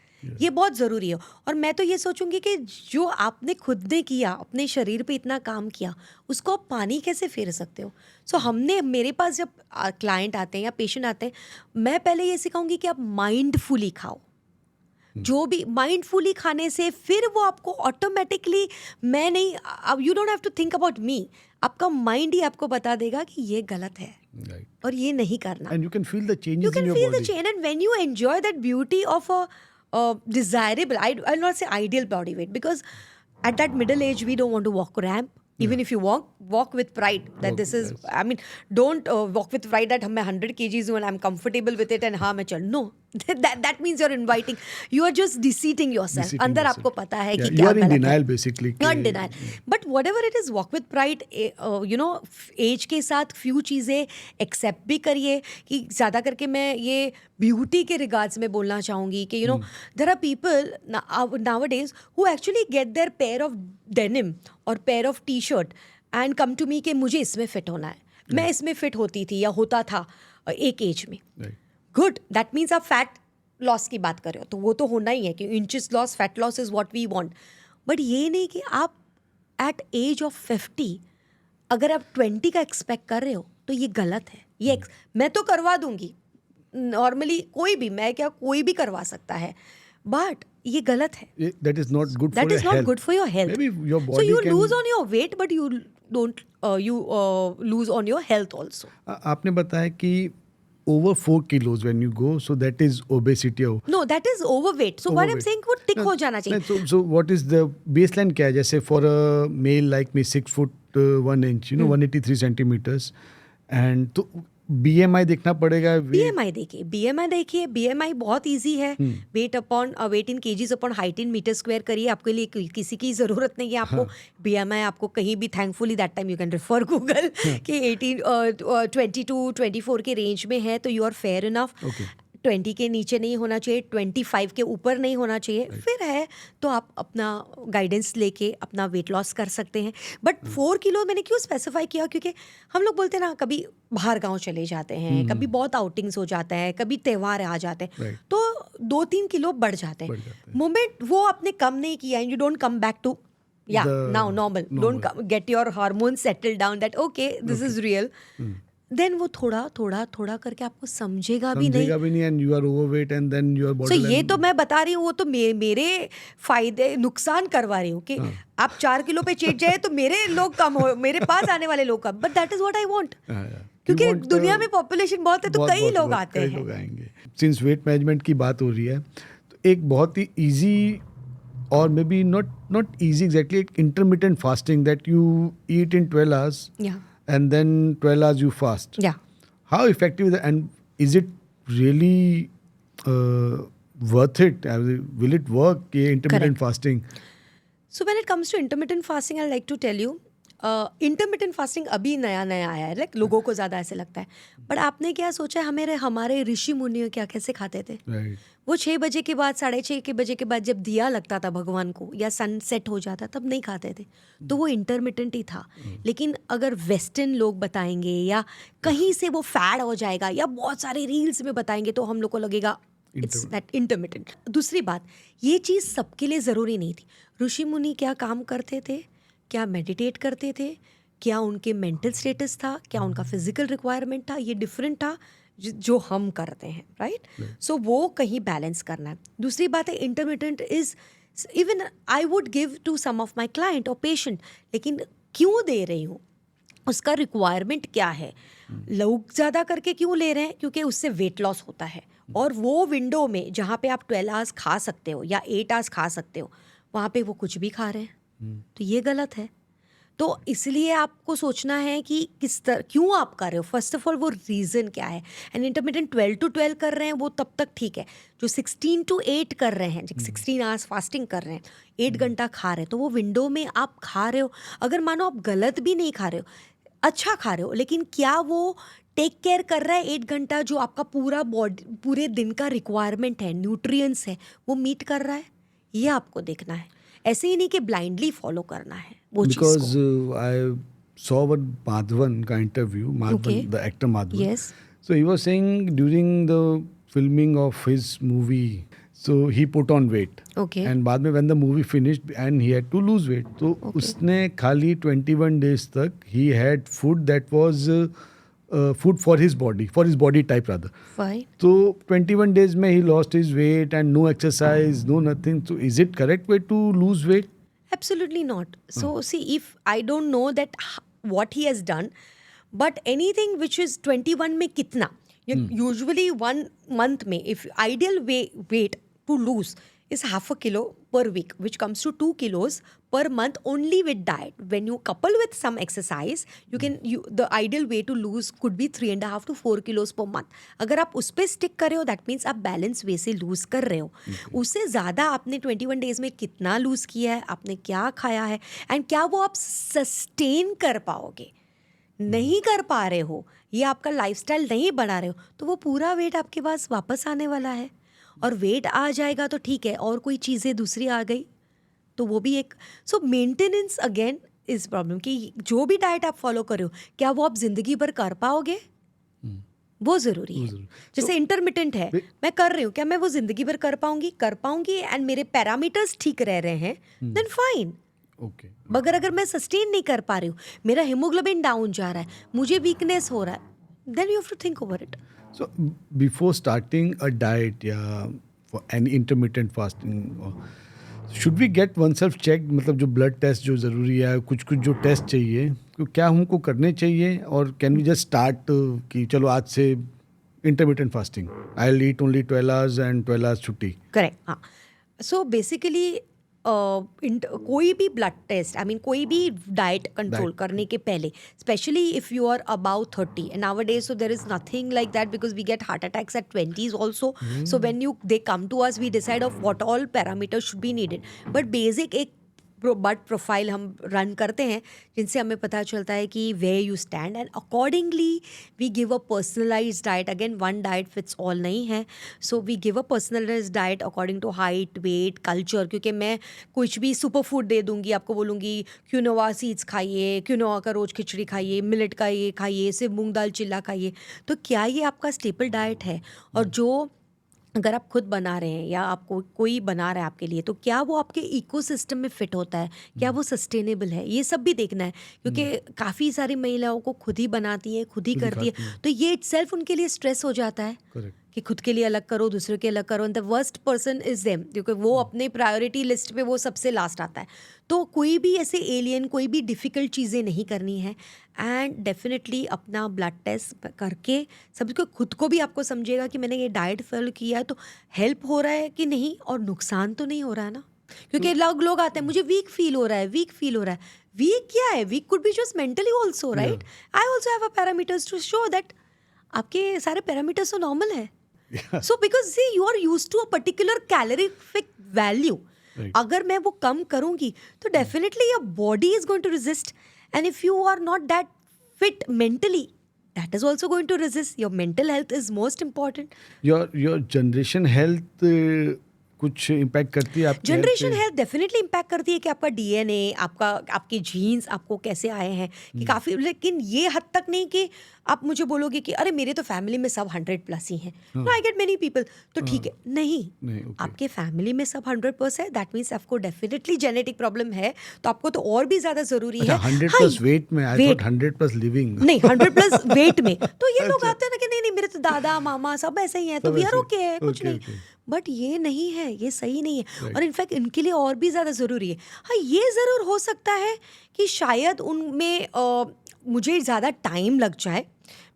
ये बहुत ज़रूरी है। और मैं तो ये सोचूंगी कि जो आपने खुद ने किया, अपने शरीर पे इतना काम किया, उसको आप पानी कैसे फेर सकते हो? सो हमने, मेरे पास जब क्लाइंट आते हैं या पेशेंट आते हैं, मैं पहले ये सिखाऊंगी कि आप माइंडफुली खाओ। जो भी माइंडफुली खाने से फिर वो आपको ऑटोमेटिकली, मैं नहीं, you don't have to think about me, आपका माइंड ही आपको बता देगा कि ये गलत है और ये नहीं करना। And you can feel the You changes in can your feel the body. change, and when you enjoy that beauty of a desirable, I'll not say ideal body weight, because at that middle age we don't want to walk ramp. Even if you walk with pride that Walk this with is, pride. I mean, don't walk with pride that मैं 100 kgs हूँ and I'm comfortable with it and हाँ मैं चल, no, that means you're inviting, you are just deceiving yourself. Deceiving अंदर yourself. आपको पता है कि Yeah, क्या you are in गलत है। denial basically Not कि- denial. But whatever it is, walk with pride. You know, age के साथ फ्यू चीज़ें एक्सेप्ट भी करिए। कि ज़्यादा करके मैं ये ब्यूटी के रिगार्ड्स में बोलना चाहूँगी कि you know, there are people nowadays who actually get their pair of denim और pair of t-shirt and come to me कि मुझे इसमें फिट होना है, मैं इसमें फिट होती थी या होता था एक एज में। Right. गुड, दैट मीन्स आप फैट लॉस की बात कर रहे हो तो वो तो होना ही है कि inches loss, fat loss is what we want. But ये नहीं कि आप एट एज ऑफ 50 अगर आप 20 का एक्सपेक्ट कर रहे हो तो ये गलत है। ये मैं तो करवा दूंगी नॉर्मली, कोई भी, मैं क्या, कोई भी करवा सकता है, बट ये गलत है। That is not good for That your is not health. good for your health. Maybe your So body you can- lose on your weight, but you don't lose on your health also. आपने बताया कि over 4 kilos when you go, so that is obesity. No, that is overweight. So what I'm Overweight. saying, वो tick हो जाना चाहिए। So what is the baseline क्या है? जैसे for a male like me, 6 foot 1 inch, 183 centimeters, and तो BMI देखना पड़ेगा। BMI देखिए, BMI बहुत इजी है। Weight in kgs upon height in metre square करिए, आपके लिए किसी की ज़रूरत नहीं है आपको। BMI आपको कहीं भी, thankfully that time you can refer Google कि 22-24 के रेंज में है तो यू आर फेयर इनफ। 20 के नीचे नहीं होना चाहिए, 25 के ऊपर नहीं होना चाहिए। फिर है तो आप अपना गाइडेंस लेके अपना वेट लॉस कर सकते हैं। बट 4 किलो मैंने क्यों स्पेसिफाई किया, क्योंकि हम लोग बोलते हैं ना, कभी बाहर गांव चले जाते हैं, कभी बहुत आउटिंग्स हो जाता है, कभी त्यौहार आ जाते हैं, तो 2-3 किलो बढ़ जाते हैं। मोमेंट वो आपने कम नहीं किया, you don't come back to now normal, don't get your hormone settle down that okay this is real, then वो थोड़ा करके आपको समझेगा भी नहीं, and you are overweight and then your body. ये तो मैं बता रही हूँ, वो तो मेरे फायदे नुकसान करवा रही हूँ कि आप 4 किलो पे चेट जाए तो मेरे लोग कम हो, मेरे पास आने वाले लोग कम, but that is what I want, क्योंकि दुनिया में पॉपुलेशन बहुत है तो कई लोग आते हैं। सिंस वेट मैनेजमेंट की बात हो रही है तो एक बहुत ही इजी और maybe not easy exactly, एक intermittent fasting that you eat in 12 hours and then 12 hours you fast. Yeah. How effective is that, and is it really worth it? Will it work, intermittent fasting? So when it comes to intermittent fasting, I like to tell you, intermittent fasting अभी नया आया है, लाइक लोगों को ज़्यादा ऐसे लगता है, बट आपने क्या सोचा है हमारे ऋषि मुनियों क्या कैसे खाते थे? Right. वो 6 बजे के बाद, 6:30 बजे के बाद जब दिया लगता था भगवान को या सन सेट हो जाता तब नहीं खाते थे, तो वो इंटरमिटेंट ही था। लेकिन अगर वेस्टर्न लोग बताएंगे या कहीं से वो फैड हो जाएगा या बहुत सारे रील्स में बताएंगे तो हम लोग को लगेगा इट्स दैट इंटरमिटेंट। दूसरी बात, ये चीज़ सबके लिए ज़रूरी नहीं थी। ऋषि मुनि क्या काम करते थे, क्या मेडिटेट करते थे, क्या उनके मेंटल स्टेटस था, क्या उनका फिजिकल रिक्वायरमेंट था, ये डिफरेंट था जो हम करते हैं, राइट? सो वो कहीं बैलेंस करना है। दूसरी बात है, intermittent is even I would give to some of my client और पेशेंट, लेकिन क्यों दे रही हूँ, उसका रिक्वायरमेंट क्या है। लोग ज़्यादा करके क्यों ले रहे हैं? क्योंकि उससे वेट लॉस होता है, और वो विंडो में जहाँ पे आप 12 आवर्स खा सकते हो या 8 आवर्स खा सकते हो, वहाँ पे वो कुछ भी खा रहे हैं, तो ये गलत है। तो इसलिए आपको सोचना है कि क्यों आप कर रहे हो, फर्स्ट ऑफ ऑल वो रीज़न क्या है। एंड इंटरमिटेंट 12 to 12 कर रहे हैं वो तब तक ठीक है, जो 16 to 8 कर रहे हैं, 16 आवर्स फास्टिंग कर रहे हैं, 8 घंटा खा रहे हैं, तो वो विंडो में आप खा रहे हो। अगर मानो आप गलत भी नहीं खा रहे हो, अच्छा खा रहे हो, लेकिन क्या वो टेक केयर कर रहा है 8 घंटा जो आपका पूरे दिन का रिक्वायरमेंट है, न्यूट्रिएंट्स है, वो मीट कर रहा है? ये आपको देखना है। ऐसे ही नहीं कि ब्लाइंडली फॉलो करना है वो चीज़ Because को। I saw one Madhavan ka interview, Madhavan, Okay. the actor Madhavan. Yes. So he was saying during the filming of his movie, so he put on weight. Okay. And बाद में when the movie finished and he had to lose weight, तो उसने खाली 21 days तक he had food that was food for his body type rather. Fine. So 21 days में he lost his weight and no exercise, no nothing. So is it correct way to lose weight? Absolutely not. So see, if I don't know that what he has done, but anything which is 21 में कितना, usually 1 month में, if ideal weight to lose is half a kilo per week, which comes to 2 kilos per month only with diet. When you couple with some exercise, the ideal way to lose could be 3.5 to 4 kilos per month. अगर आप उस पर स्टिक कर रहे हो, दैट मीन्स आप बैलेंस वे से लूज कर रहे हो। उससे ज़्यादा आपने 21 डेज में कितना लूज किया है, आपने क्या खाया है, एंड क्या वो आप सस्टेन कर पाओगे। नहीं कर पा रहे हो, ये आपका लाइफस्टाइल नहीं बना रहे हो, तो वो पूरा वेट आपके पास वापस आने वाला है। और वेट आ जाएगा तो ठीक है, और कोई चीज़ें दूसरी आ गई तो वो भी एक। सो मेंटेनेंस अगेन इज प्रॉब्लम, कि जो भी डाइट आप फॉलो कर रहे हो, क्या वो आप जिंदगी भर कर पाओगे, वो ज़रूरी है। जैसे इंटरमिटेंट है, मैं कर रही हूँ, क्या मैं वो जिंदगी भर कर पाऊंगी एंड मेरे पैरामीटर्स ठीक रह रहे हैं, देन फाइन। Okay. मगर अगर मैं सस्टेन नहीं कर पा रही हूँ, मेरा हीमोग्लोबिन डाउन जा रहा है, मुझे वीकनेस हो रहा है, then you have to think over it. So before starting a diet या for an intermittent fasting, should we get oneself checked? मतलब जो blood test जो ज़रूरी है, कुछ जो टेस्ट चाहिए, तो क्या हमको करने चाहिए, और can we just start कि चलो आज से intermittent fasting, I'll eat only 12 hours and 12 hours छुट्टी? करेक्ट, हाँ। सो बेसिकली कोई भी ब्लड टेस्ट, आई मीन कोई भी डाइट कंट्रोल करने के पहले, specially if you are about 30 and nowadays, so there is nothing like that, because we get heart attacks at 20s also. So when they come to us, we decide of what all parameters should be needed, but basic एक ब्लड प्रोफाइल हम रन करते हैं, जिनसे हमें पता चलता है कि way you stand, and accordingly we give a personalise diet. Again one diet fits all नहीं है, so we give a personalise diet according to height, weight, culture. क्योंकि मैं कुछ भी सुपर फूड दे दूंगी आपको, बोलूँगी क्यूनोवा सीड्स खाइए, क्यूनोवा का रोज़ खिचड़ी खाइए, मिलेट का ये खाइए, सिर्फ मूंग दाल चिल्ला खाइए, तो क्या ये आपका स्टेपल डाइट है? और जो अगर आप खुद बना रहे हैं या आपको कोई बना रहा है आपके लिए, तो क्या वो आपके इकोसिस्टम में फिट होता है, क्या वो सस्टेनेबल है, ये सब भी देखना है। क्योंकि काफ़ी सारी महिलाओं को खुद ही बनाती हैं, खुद ही करती है, तो ये इटसेल्फ उनके लिए स्ट्रेस हो जाता है। Correct. कि खुद के लिए अलग करो, दूसरों के अलग करो, and the worst person is them, क्योंकि वो अपने प्रायोरिटी लिस्ट पे वो सबसे लास्ट आता है। तो कोई भी ऐसे एलियन, कोई भी डिफ़िकल्ट चीज़ें नहीं करनी है, एंड डेफिनेटली अपना ब्लड टेस्ट करके सबको, खुद को भी आपको समझेगा कि मैंने ये डाइट फॉलो किया है तो हेल्प हो रहा है कि नहीं, और नुकसान तो नहीं हो रहा है ना। क्योंकि लोग आते हैं, मुझे वीक फील हो रहा है, वीक फील हो रहा है। वीक क्या है? Weak could be just mentally also, right? I also have a parameters to show that आपके सारे पैरामीटर्स तो नॉर्मल है। So because see, you are used to a particular calorific value. Right. अगर मैं वो कम करूँगी तो definitely your body is going to resist, and if you are not that fit mentally, that is also going to resist. Your mental health is most important. Your generation health कुछ इम्पैक्ट करती है आपकी जनरेशन हेल्थ डेफिनेटली इम्पैक्ट करती है कि आपका डीएनए, आपके जीन्स आपको कैसे आए हैं, कि काफ़ी, लेकिन ये हद तक नहीं कि आप मुझे बोलोगे कि अरे मेरे तो फैमिली में सब 100+ ही हैं, no I get many people, तो ठीक है, नहीं okay. आपके फैमिली में सब 100+ है, दैट मीन्स आपको डेफिनेटली जेनेटिक प्रॉब्लम है, तो आपको तो और भी ज़्यादा ज़रूरी है। 100+ वेट में, आई थॉट 100+ लिविंग। नहीं, 100+ वेट में तो ये लोग आते हैं ना कि नहीं मेरे तो दादा मामा सब ऐसे ही हैं, तो वी आर ओके है, कुछ नहीं। बट ये नहीं है, ये सही नहीं है, और इनफैक्ट इनके लिए और भी ज़्यादा ज़रूरी है। हाँ, ये ज़रूर हो सकता है कि शायद उनमें मुझे ज़्यादा टाइम लग जाए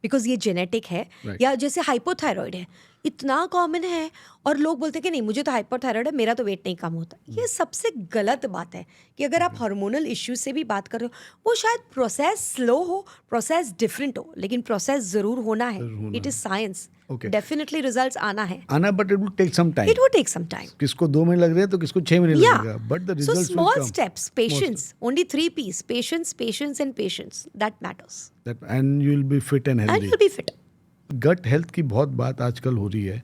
बिकॉज ये जेनेटिक है, Right. या जैसे हाइपोथायरॉइड है, इतना कॉमन है और लोग बोलते हैं कि नहीं मुझे तो हाइपोथायरॉइड है, मेरा तो वेट नहीं कम होता। ये सबसे गलत बात है कि अगर आप हार्मोनल इश्यूज से भी बात कर रहे हो, वो शायद प्रोसेस स्लो हो, प्रोसेस डिफरेंट हो, लेकिन प्रोसेस ज़रूर होना है। ज़रूर होना it is science, Okay. Definitely results आना है। आना, but it will take some time. It will take some time. किसको 2 महीने लग रहे हैं तो किसको 6 महीने लगेगा, but the So results will small come. steps, patience, only 3 P's, patience, patience and patience, that matters. And you will be fit and And healthy. you'll be fit. Gut health की बहुत बात आजकल हो रही है.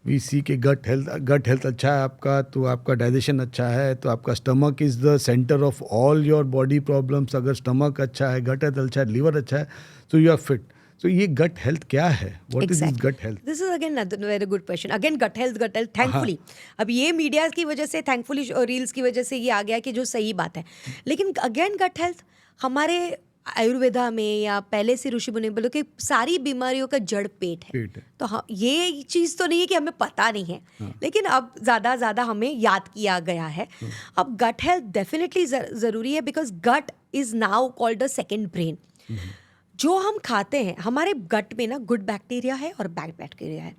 वी सी के गट हेल्थ अच्छा है आपका तो आपका डाइजेशन अच्छा है, तो आपका stomach is the centre of all your body problems. अगर स्टमक अच्छा है, गट हेल्थ अच्छा है, लिवर अच्छा है, तो यू आर फिट. तो ये गट हेल्थ क्या है? What is this gut health? This is again another very good question. Again, gut health, thankfully. अब ये मीडिया की वजह से, thankfully रील्स की वजह से ये आ गया कि जो सही बात है. लेकिन अगेन गट हेल्थ हमारे आयुर्वेदा में या पहले से ऋषि मुनि बोलो कि सारी बीमारियों का जड़ पेट है. पेट है. तो हाँ, ये चीज़ तो नहीं है कि हमें पता नहीं है, लेकिन अब ज़्यादा हमें याद किया गया है. अब गट हेल्थ डेफिनेटली ज़रूरी है because gut is now called the second brain. जो हम खाते हैं, हमारे गट में ना गुड बैक्टीरिया है और बैड बैक्टीरिया है.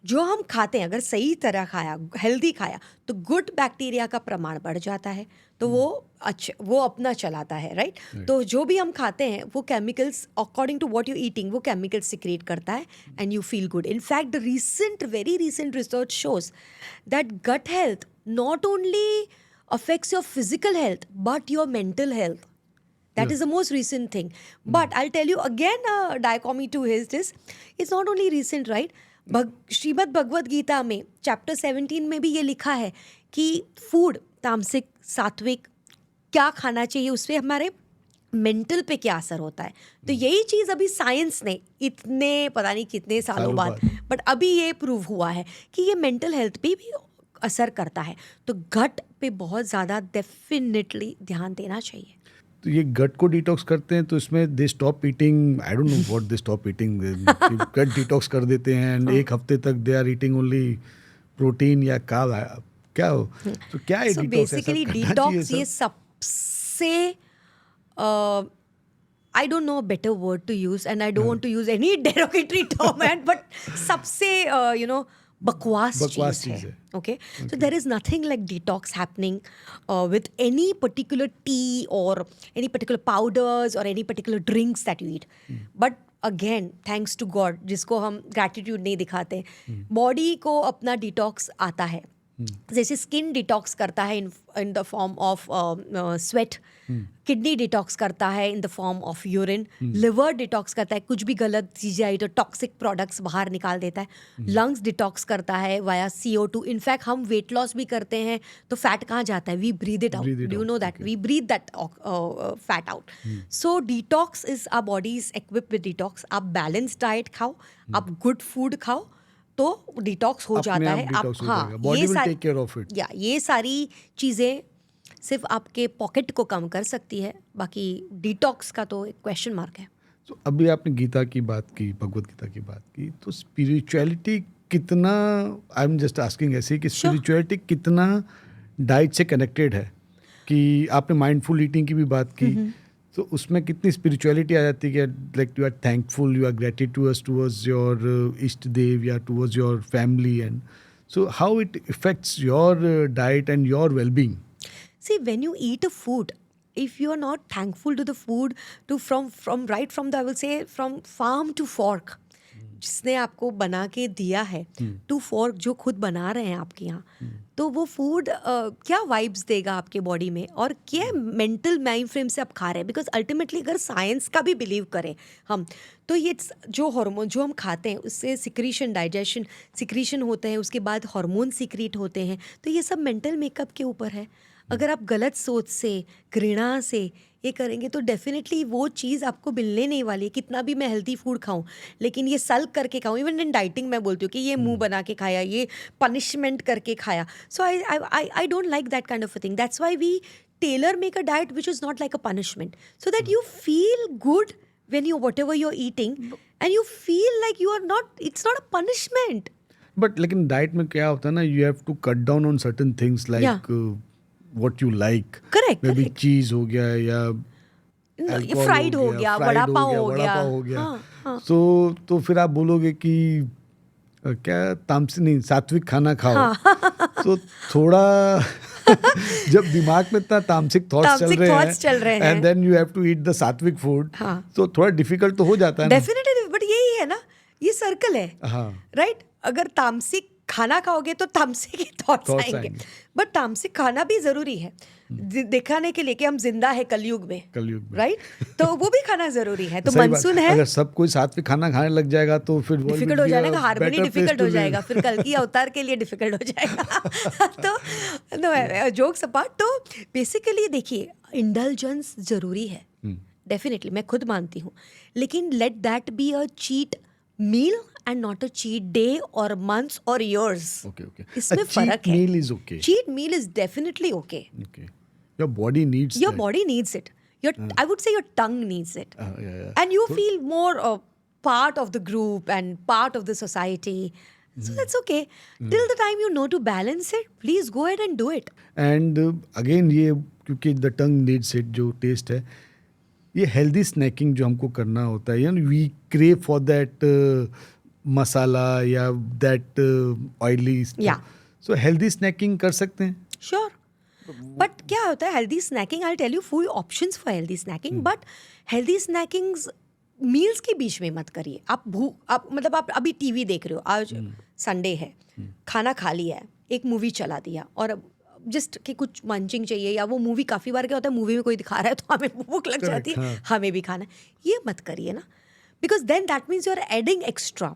जो हम खाते हैं, अगर सही तरह खाया, हेल्दी खाया, तो गुड बैक्टीरिया का प्रमाण बढ़ जाता है, तो वो अपना चलाता है, राइट. तो जो भी हम खाते हैं वो chemicals according to what you eating, वो केमिकल्स सिक्रेट करता है and you feel good. In fact the very recent research shows that gut health not only affects your physical health but your mental health. That is the most recent thing. But I'll tell you again, dichotomy to this. It's not only recent, right? Shrimad Bhagavad Gita में चैप्टर 17 में भी ये लिखा है कि फूड, तामसिक, सात्विक, क्या खाना चाहिए, उससे हमारे मेंटल पे क्या असर होता है. तो यही चीज़ अभी साइंस ने इतने पता नहीं कितने सालों बाद, बट अभी ये प्रूव हुआ है कि ये मेंटल हेल्थ पे भी असर करता है. तो गट पे बहुत ज़्यादा डेफिनेटली ध्यान देना चाहिए. तो ये गट को डिटॉक्स करते हैं तो इसमें they stop eating, I don't know what they stop eating, gut detox कर देते हैं एंड एक हफ्ते तक they are eating only protein या क्या हो. तो क्या है डिटॉक्स? बेसिकली डिटॉक्स ये सबसे I don't know a better word to use and I don't want to use any derogatory term, but सबसे बकवास चीज़ है. Okay? So there is nothing like detox happening with any particular tea or any particular powders or any particular drinks that you eat. But again, thanks to God, जिसको हम gratitude नहीं दिखाते, बॉडी को अपना डिटॉक्स आता है. जैसे स्किन डिटॉक्स करता है in the form of sweat, kidney detox करता है in the form of urine, liver detox करता है, कुछ भी गलत चीज़ें आई तो टॉक्सिक प्रोडक्ट्स बाहर निकाल देता है, लंग्स डिटॉक्स करता है वाया CO2. इनफैक्ट हम वेट लॉस भी करते हैं तो फैट कहाँ जाता है? We breathe it out. Do you know that? We breathe that fat out. So detox is our body is equipped with detox. आप बैलेंस डाइट खाओ, आप गुड फूड खाओ तो डिटॉक्स हो जाता है. आप ये सारी चीज़ें सिर्फ आपके पॉकेट को कम कर सकती है, बाकी डिटॉक्स का तो एक क्वेश्चन मार्क है. तो अभी आपने गीता की बात की, भगवत गीता की बात की, तो स्पिरिचुअलिटी कितना, आई एम जस्ट आस्किंग ऐसे कि स्पिरिचुअलिटी कितना डाइट से कनेक्टेड है? कि आपने माइंडफुल ईटिंग की भी बात की, तो उसमें कितनी स्पिरिचुअलिटी आ जाती है? Like you are thankful, you are gratitudes towards your इष्ट देव या towards your family, and so how it effects your diet and your wellbeing? See, when you eat a food, if you are not thankful to the food, I will say from farm to fork, जिसने आपको बना के दिया है, टू फॉर्क जो खुद बना रहे हैं आपके यहाँ, तो वो फूड क्या वाइब्स देगा आपके बॉडी में और क्या मेंटल माइंड फ्रेम से आप खा रहे हैं. बिकॉज अल्टीमेटली अगर साइंस का भी बिलीव करें हम, तो ये जो हार्मोन जो हम खाते हैं उससे सिक्रीशन, डाइजेशन सिक्रीशन होते हैं, उसके बाद हार्मोन सिक्रीट होते हैं. तो ये सब मेंटल मेकअप के ऊपर है. अगर आप गलत सोच से, घृणा से ये करेंगे तो डेफिनेटली वो चीज़ आपको मिलने नहीं वाली है. कितना भी मैं हेल्दी फूड खाऊं, लेकिन ये सल्क करके खाऊं, इवन इन डाइटिंग मैं बोलती हूँ कि ये मुंह बना के खाया, ये पनिशमेंट करके खाया. So I don't like that kind of a thing. That's why we tailor make a diet which is not like a punishment, so that you feel good when you whatever you're eating and you feel like you are not, it's not a punishment. But लेकिन डाइट में क्या होता है ना, you have to cut down on certain things like what you like. Correct. Maybe cheese हो गया या अल्कोहल फ्राइड हो गया, वड़ा पाव हो गया, हो गया। हाँ, हाँ। तो फिर आप बोलोगे कि क्या तामसिक नहीं, सात्विक खाना खाओ। हाँ। तो थोड़ा जब दिमाग में इतना तामसिक थॉट्स चल रहे हैं and then you have to eat the sattvic food, हाँ। तो थोड़ा डिफिकल्ट तो हो जाता है ना। डेफिनेटली, बट यही है ना, ये सर्कल है, हाँ, राइट? अगर तामसिक खाना खाओगे तो तामसिक ही थॉट्स आएंगे, बट तामसिक खाना भी जरूरी है दिखाने के लिए कि हम जिंदा है कलयुग में, राइट? तो वो भी खाना जरूरी है। तो मानसून है, अगर सब कोई सात्विक खाना खाने लग जाएगा तो फिर डिफिकल्ट हो जाएगा, हार्मनी डिफिकल्ट हो जाएगा, फिर कल की अवतार के लिए डिफिकल्ट हो जाएगा। तो जोक्स अपार्ट, तो बेसिकली देखिए इंडल्जेंस जरूरी है, डेफिनेटली, मैं खुद मानती हूँ, लेकिन let that be a cheat meal and not a cheat day or months or years. Okay. इसमें फर्क है। Cheat meal is okay. Cheat meal is definitely okay. Your body needs Your that. body needs it. I would say your tongue needs it. Yeah. And you feel more part of the group and part of the society. So that's okay. Till the time you know to balance it, please go ahead and do it. And again ये क्योंकि the tongue needs it, जो taste है, ये healthy snacking जो हमको करना होता है, we crave for that masala या that oily, so healthy snacking कर सकते हैं। श्योर, बट क्या होता है healthy snacking, I tell you full options for healthy snacking, but healthy snacking meals के बीच में मत करिए। आप मतलब आप अभी टीवी देख रहे हो, आज संडे है, खाना खा लिया है, एक मूवी चला दिया और जस्ट कि कुछ मंचिंग चाहिए, या वो मूवी काफ़ी बार क्या होता है, मूवी में कोई दिखा रहा है तो हमें भूख लग जाती है, हमें भी खाना है, ये मत करिए ना, because then that means you're adding extra.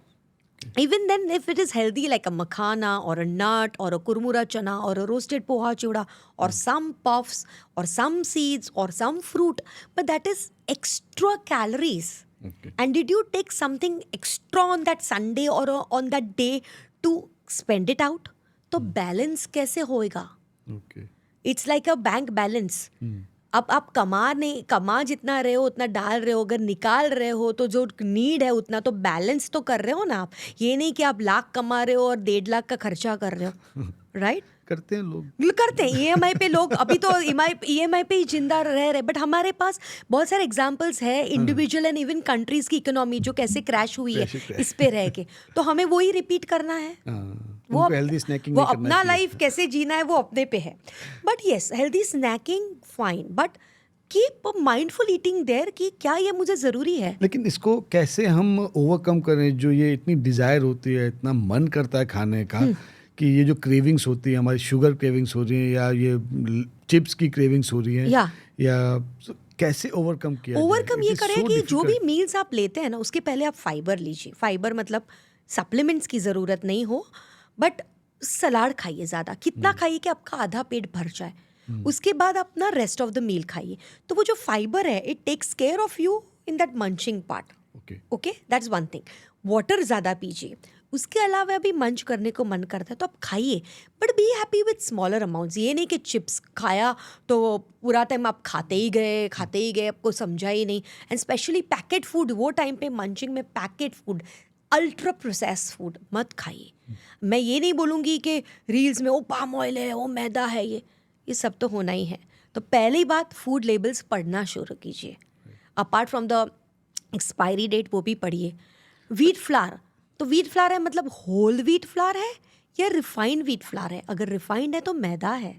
Even then, if it is healthy like a makhana or a nut or a kurmura chana or a roasted poha chuda or some puffs or some seeds or some fruit, but that is extra calories. Okay. And did you take something extra on that Sunday or on that day to spend it out? तो balance कैसे होएगा? Okay. It's like a bank balance. अब आप कमा जितना रहे हो उतना डाल रहे हो, अगर निकाल रहे हो तो जो नीड है उतना तो बैलेंस तो कर रहे हो ना आप। ये नहीं कि आप लाख कमा रहे हो और 1.5 लाख का खर्चा कर रहे हो, राइट? करते हैं लोग, करते हैं EMI पे लोग, अभी तो EMI पे ही जिंदा रह रहे, बट हमारे पास बहुत सारे एग्जांपल्स है इंडिविजुअल एंड इवन कंट्रीज की इकोनॉमी जो कैसे क्रैश हुई है इस पे रह के, तो हमें वही रिपीट करना है। वो अपना लाइफ कैसे जीना है वो अपने पे है। But yes, healthy snacking fine, but keep mindful eating there कि क्या ये मुझे ज़रूरी है। लेकिन इसको कैसे हम ओवरकम करें, जो ये इतनी डिज़ायर होती है, इतना मन करता है खाने का, कि ये जो क्रेविंग्स होती है, हमारी शुगर क्रेविंग्स हो रही है या ये चिप्स की क्रेविंग्स हो रही है, या कैसे ओवरकम किया जाए? ओवरकम ये करें कि जो भी मील्स आप लेते हैं ना उसके पहले आप फाइबर लीजिए। फाइबर मतलब सप्लीमेंट्स की ज़रूरत नहीं हो, बट सलाद खाइए ज़्यादा, कितना खाइए कि आपका आधा पेट भर जाए। उसके बाद अपना रेस्ट ऑफ द मील खाइए। तो वो जो फाइबर है it takes care of you in that munching part. Okay, that's one thing. Water ज़्यादा पीजिए। उसके अलावा भी मंच करने को मन करता है तो आप खाइए, but be happy with smaller amounts. ये नहीं कि चिप्स खाया तो पूरा टाइम आप खाते ही गए, आपको समझा ही नहीं। एंड स्पेशली पैकेट फूड, वो टाइम पे मंचिंग में packet food, ultra process food मत खाइए। मैं ये नहीं बोलूँगी कि रील्स में वो पाम ऑयल है, वो मैदा है, ये सब तो होना ही है। तो पहली बात, फूड लेबल्स पढ़ना शुरू कीजिए। Apart from the expiry date वो भी पढ़िए। व्हीट फ्लावर, तो व्हीट फ्लावर है मतलब होल व्हीट फ्लावर है या रिफाइंड व्हीट फ्लावर है? अगर रिफाइंड है तो मैदा है,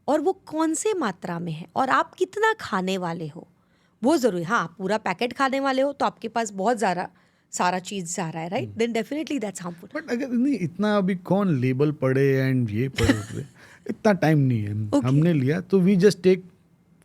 और वो कौन से मात्रा में है और आप कितना खाने वाले हो वो ज़रूरी। हाँ, आप पूरा पैकेट खाने वाले हो तो आपके पास बहुत ज़्यादा सारा चीज़ जा रहा है, right? Then definitely that's harmful. But अगर नहीं, इतना अभी कौन लेबल पढ़े एंड ये पढ़े इतना टाइम नहीं है। हमने लिया तो we just take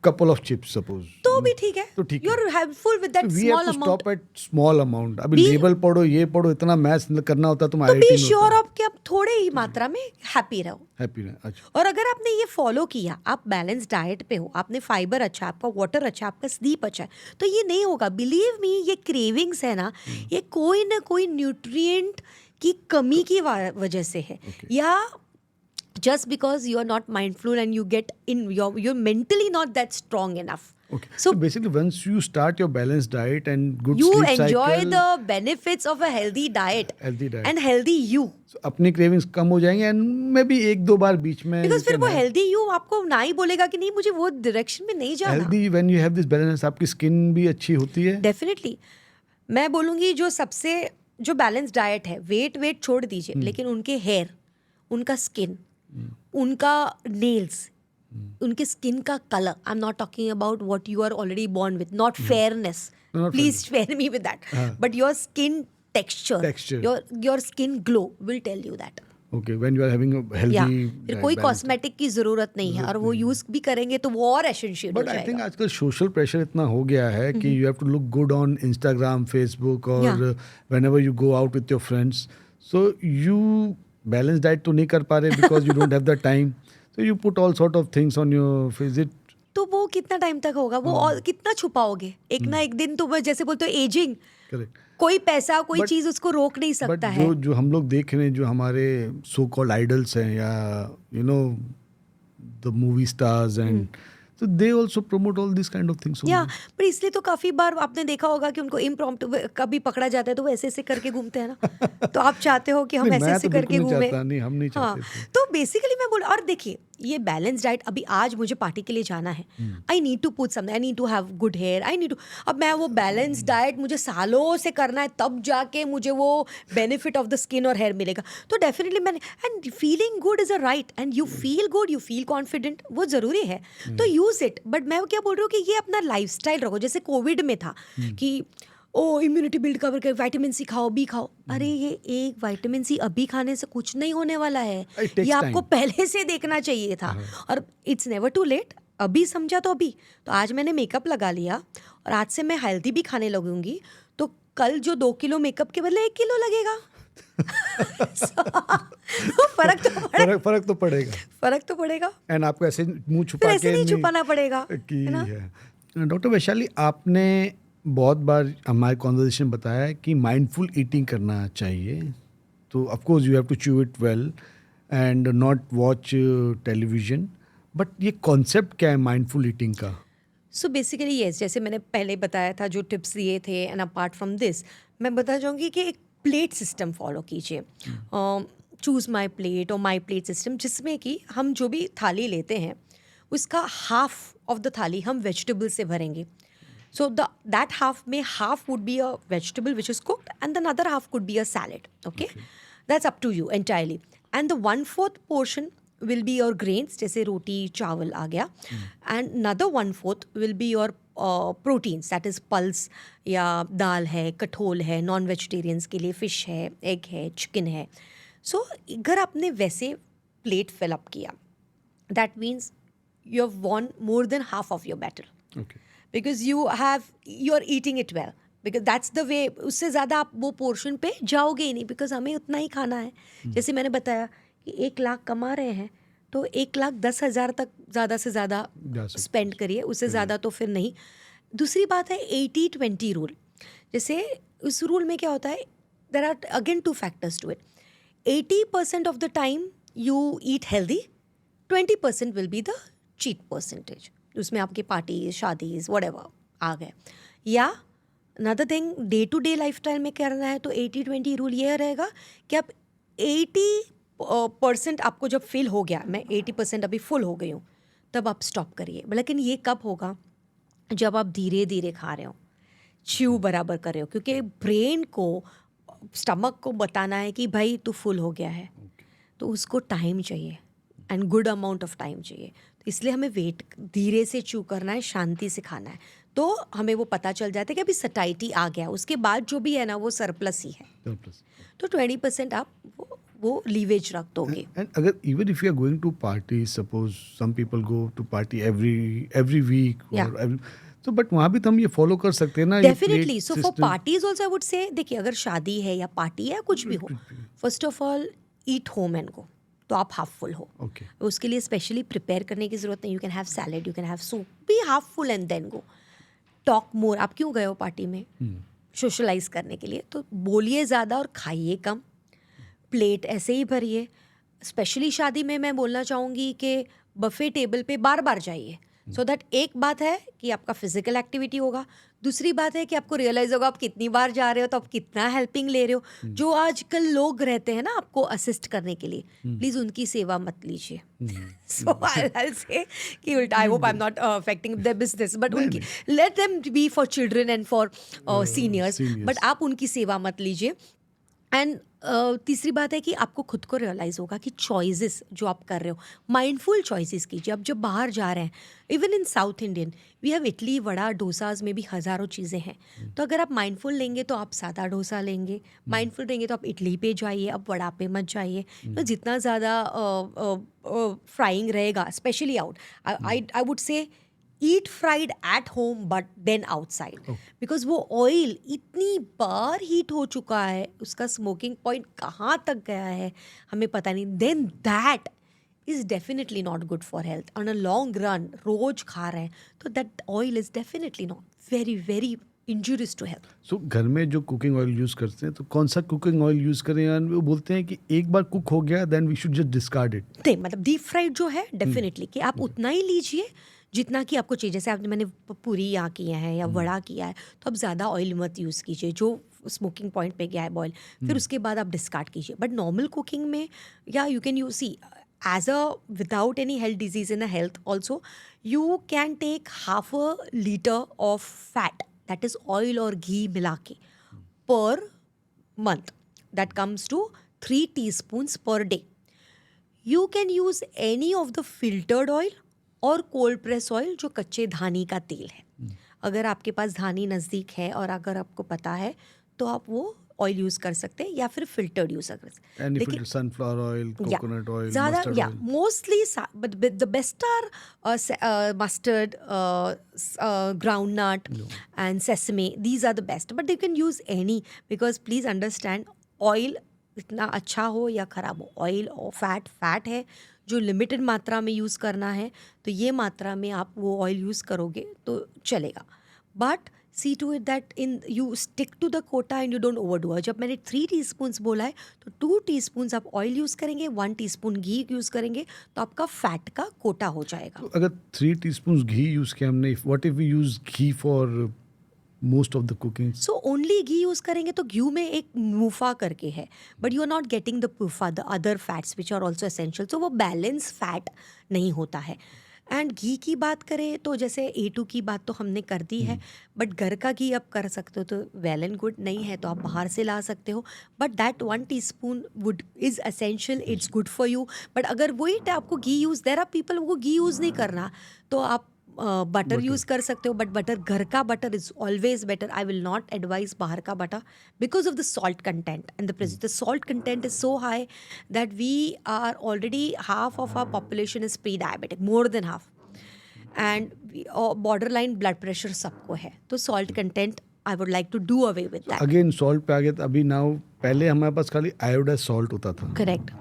couple of chips suppose, तो भी ठीक है, तो ठीक है। You're helpful with that we small have to amount. stop at small amount. अभी लेबल पढ़ो, ये पढ़ो, इतना मैथ्स करना होता है, तुम तो IIT बी में श्योर ऑफ कि आप थोड़े ही मात्रा में हैप्पी रहो। हैप्पी रहे। अच्छा, और अगर आपने ये फॉलो किया, आप बैलेंस डाइट पे हो, आपने फाइबर अच्छा, आपका वाटर अच्छा, आपका स्लीप अच्छा है, तो ये नहीं होगा। बिलीव मी, ये क्रेविंग्स है ना, ये कोई ना कोई न्यूट्रिएंट की कमी की वजह से है, या just because you are not mindful and you get in, you're mentally not that strong enough. Okay. So basically, once you start your balanced diet and good you sleep enjoy cycle, the benefits of a healthy diet and healthy you. so अपनी क्रेविंग्स कम हो जाएंगे एंड मे बी एक दो बार बीच में बिकॉज फिर वो हेल्दी यू आपको ना ही बोलेगा कि नहीं मुझे वो डायरेक्शन में नहीं जाना. Healthy when you have this balance, आपकी स्किन भी अच्छी होती है. डेफिनेटली मैं बोलूँगी जो सबसे जो बैलेंस डाइट है, वेट छोड़ दीजिए, लेकिन उनके हेयर, उनका स्किन, उनका नेल्स, उनके स्किन का colour, I am not talking about what you are already born with, not fairness, please spare me with that, but your skin texture, your skin glow will tell you that. Okay, when you are having a healthy फिर कोई कॉस्मेटिक की जरूरत नहीं है और वो यूज भी करेंगे तो वो और एसेंशियल हो बट आई थिंक जाएगा. आजकल सोशल प्रेशर इतना हो गया है कि you have to look good on Instagram, Facebook और whenever you go out with your friends, so you balance diet तो नहीं कर पा रहे because you don't have the time, so you put all sort of things on your face. It तो वो कितना टाइम तक होगा, वो और कितना छुपाओगे, एक ना एक दिन तो वो जैसे बोलते हो एजिंग, करेक्ट. कोई पैसा कोई चीज उसको रोक नहीं सकता है. जो हम लोग देख रहे हैं, जो हमारे सो कॉल्ड आइडल्स हैं या you know the movie stars and so they also promote all these kind of things. या पर इसलिए तो काफी बार आपने देखा होगा कि उनको इम्प्रॉम्प्टू कभी पकड़ा जाता है तो वो ऐसे ऐसे करके घूमते हैं ना. तो आप चाहते हो कि हम ऐसे ऐसे करके घूमे. नहीं, हम नहीं चाहते. तो बेसिकली मैं बोल, और देखिए ये बैलेंस डाइट, अभी आज मुझे पार्टी के लिए जाना है, I need to put something, I need to have good hair, I need to, अब मैं वो बैलेंस डाइट मुझे सालों से करना है तब जाके मुझे वो बेनिफिट ऑफ द स्किन और हेयर मिलेगा. तो डेफिनेटली मैंने, and feeling good is a right, and you feel good, you feel confident, वो जरूरी है तो यूज इट. बट मैं क्या बोल रही हूँ कि ये अपना लाइफस्टाइल रखो. जैसे कोविड में था कि ओ इम्यूनिटी बिल्ड कर, विटामिन सी खाओ, बी खाओ. अरे ये एक विटामिन सी अभी खाने से कुछ नहीं होने वाला है, ये आपको पहले से देखना चाहिए था. और इट्स नेवर टू लेट, अभी समझा तो अभी. तो आज मैंने मेकअप लगा लिया और आज से मैं हेल्दी भी खाने लगूंगी, तो कल जो 2 किलो मेकअप के बदले 1 किलो लगेगा. फर्क तो पड़ेगा. एंड आपको ऐसे मुंह छुपा के नहीं छुपाना पड़ेगा, है ना. डॉक्टर वैशाली, आपने बहुत बार हमारे कॉन्वर्सेशन बताया है कि माइंडफुल ईटिंग करना चाहिए. तो of course you have to chew it well and not watch television, but ये कॉन्सेप्ट क्या है माइंडफुल ईटिंग का? सो बेसिकली येस, जैसे मैंने पहले बताया था जो टिप्स दिए थे, एंड अपार्ट फ्रॉम दिस मैं बताना चाहूँगी कि एक प्लेट सिस्टम फॉलो कीजिए. चूज़ माई प्लेट और माई प्लेट सिस्टम, जिसमें कि हम जो भी थाली लेते हैं उसका हाफ ऑफ द थाली हम वेजिटेबल से भरेंगे. So that half may half would be a vegetable which is cooked and the other half could be a salad. Okay? That's up to you entirely. And the 1/4 portion will be your grains, जैसे रोटी चावल आ गया, and another 1/4 will be your proteins, that is pulse या दाल है, कठोल है, नॉन वेजिटेरियंस के लिए फिश है, एग है, चिकन है. सो अगर आपने वैसे प्लेट फिल अप किया, that means you have won more than half of your battle. Okay. Because you are eating it well, because that's the way. उससे ज़्यादा आप वो पोर्शन पे जाओगे ही नहीं, because हमें उतना ही खाना है. जैसे मैंने बताया कि 1 लाख कमा रहे हैं तो 1,10,000 तक ज़्यादा से ज़्यादा स्पेंड करिए, उससे ज़्यादा तो फिर नहीं. दूसरी बात है 80-20 रूल. जैसे उस रूल में क्या होता है, there are again 2 factors to इट. 80% of the time you eat healthy, 20% will be the cheat percentage. उसमें आपकी पार्टीज, शादीज, व्हाटएवर आ गए. या another thing, day to day lifestyle में करना है तो 80-20 रूल ये रहेगा कि आप 80% आपको जब फील हो गया, मैं 80% अभी फुल हो गई हूँ, तब आप स्टॉप करिए. लेकिन ये कब होगा, जब आप धीरे धीरे खा रहे हो, च्यू बराबर कर रहे हो, क्योंकि ब्रेन को, स्टमक को बताना है कि भाई तू फुल हो गया है. तो उसको टाइम चाहिए and good amount of time चाहिए. तो इसलिए हमें वेट धीरे से चू करना है, शांति से खाना है, तो हमें वो पता चल जाता है कि अभी सटाइटी आ गया, उसके बाद जो भी है ना वो सरप्लस ही है. तो 20% आप वो लीवेज रख दोगे. एंड अगर even if you are going to party, suppose some people go to party every week और एवरी, तो बट वहाँ भी तो हम ये फॉलो कर सकते हैं ना. Definitely. So for parties also I would से, देखिए अगर शादी है या पार्टी है, कुछ भी हो, first of all eat home and go. तो आप हाफ फुल हो. उसके लिए स्पेशली प्रिपेयर करने की जरूरत नहीं. You can have salad, you can have soup, be half full and then go. Talk more. आप क्यों गए हो पार्टी में? सोशलाइज करने के लिए. तो बोलिए ज़्यादा और खाइए कम. प्लेट ऐसे ही भरिए. स्पेशली शादी में मैं बोलना चाहूँगी कि बफे टेबल पे बार बार जाइए, सो दैट एक बात है कि आपका फिजिकल एक्टिविटी होगा, दूसरी बात है कि आपको रियलाइज होगा आप कितनी बार जा रहे हो तो आप कितना हेल्पिंग ले रहे हो। जो आजकल लोग रहते हैं ना आपको असिस्ट करने के लिए, प्लीज उनकी सेवा मत लीजिए। सो आई से कि उल्टा, I hope I am not affecting the business, but उनकी let them be for children and for seniors, but आप उनकी सेवा मत लीजिए। एंड तीसरी बात है कि आपको खुद को रियलाइज़ होगा कि चॉइसेस जो आप कर रहे हो, माइंडफुल चॉइसेस कीजिए। अब जब बाहर जा रहे हैं, even in South Indian we have idli vada dosas में भी हज़ारों चीज़ें हैं, तो अगर आप माइंडफुल लेंगे तो आप सादा डोसा लेंगे, माइंडफुल लेंगे तो आप इडली पे जाइए, आप वड़ा पे मत जाइए। तो जितना ज़्यादा फ्राइंग रहेगा, specially out, I would say eat fried at home but then outside, because वो ऑयल इतनी बार हीट हो चुका है, उसका स्मोकिंग पॉइंट कहाँ तक गया है हमें पता नहीं, then that is definitely not good for health on a long run. रोज खा रहे हैं तो that oil is definitely not very very injurious to health. So घर में जो कुकिंग ऑयल यूज़ करते हैं तो कौन सा कुकिंग ऑयल यूज़ करें, यानी वो बोलते हैं कि एक बार कुक हो गया then we should just discard it. नहीं, मतलब डीप फ्राइड जो है डेफिनेटली कि आप उतना ही लीजिए जितना कि आपको चाहिए। जैसे आपने मैंने पूरी यहाँ किया है या वड़ा किया है तो आप ज़्यादा ऑयल मत यूज़ कीजिए जो स्मोकिंग पॉइंट पे गया है बॉयल, फिर उसके बाद आप डिस्कार्ड कीजिए। बट नॉर्मल कुकिंग में या you can use see as a without any health disease in a health also, you can take half a litre of fat, that is oil और घी मिला के पर month. That comes to 3 teaspoons per day. You can use any of the filtered oil और कोल्ड प्रेस ऑयल जो कच्चे धानी का तेल है। अगर आपके पास धानी नज़दीक है और अगर आपको पता है तो आप वो ऑयल यूज़ कर सकते हैं या फिर फिल्टर्ड यूज़ कर सकते हैं। लेकिन सनफ्लावर ऑयल, कोकोनट ऑयल, ज़्यादा mustard oil, mostly but the best are mustard, groundnut and sesame. These are the best, but you can use any, because please understand oil इतना अच्छा हो या ख़राब हो, ऑयल और फैट है जो लिमिटेड मात्रा में यूज़ करना है, तो ये मात्रा में आप वो ऑयल यूज़ करोगे तो चलेगा, but see to it that in you stick to the quota and you don't overdo. जब मैंने 3 टीस्पून्स बोला है तो 2 टीस्पून्स आप ऑयल यूज़ करेंगे, 1 टीस्पून घी यूज़ करेंगे तो आपका फैट का कोटा हो जाएगा। तो अगर 3 टीस्पून घी यूज़ किया हमने, what if we use ghee for most of the cooking? So only घी यूज़ करेंगे तो घी में एक मुफा करके है, but you are not getting the PUFA, the other fats which are also essential, so वो बैलेंस फैट नहीं होता है। एंड घी की बात करें तो जैसे A2 की बात तो हमने कर दी है, बट घर का घी आप कर सकते हो तो वेल एंड गुड, नहीं है तो आप बाहर से ला सकते हो, but that 1 teaspoon would is essential, it's good for you. But अगर वही आपको घी यूज़, देयर आर पीपल वो घी यूज़ नहीं करना तो आप बटर यूज़ कर सकते हो, बट बटर घर का butter is always better. I will not advise बाहर का butter because of the salt content and the salt content is so high that we are already half of our population is pre diabetic, more than half, and borderline blood pressure सबको है, तो salt content I would like to do away with that. Again salt पे आ गया, तो अभी नाउ पहले हमारे पास खाली आयोडाइज सॉल्ट होता था, करेक्ट।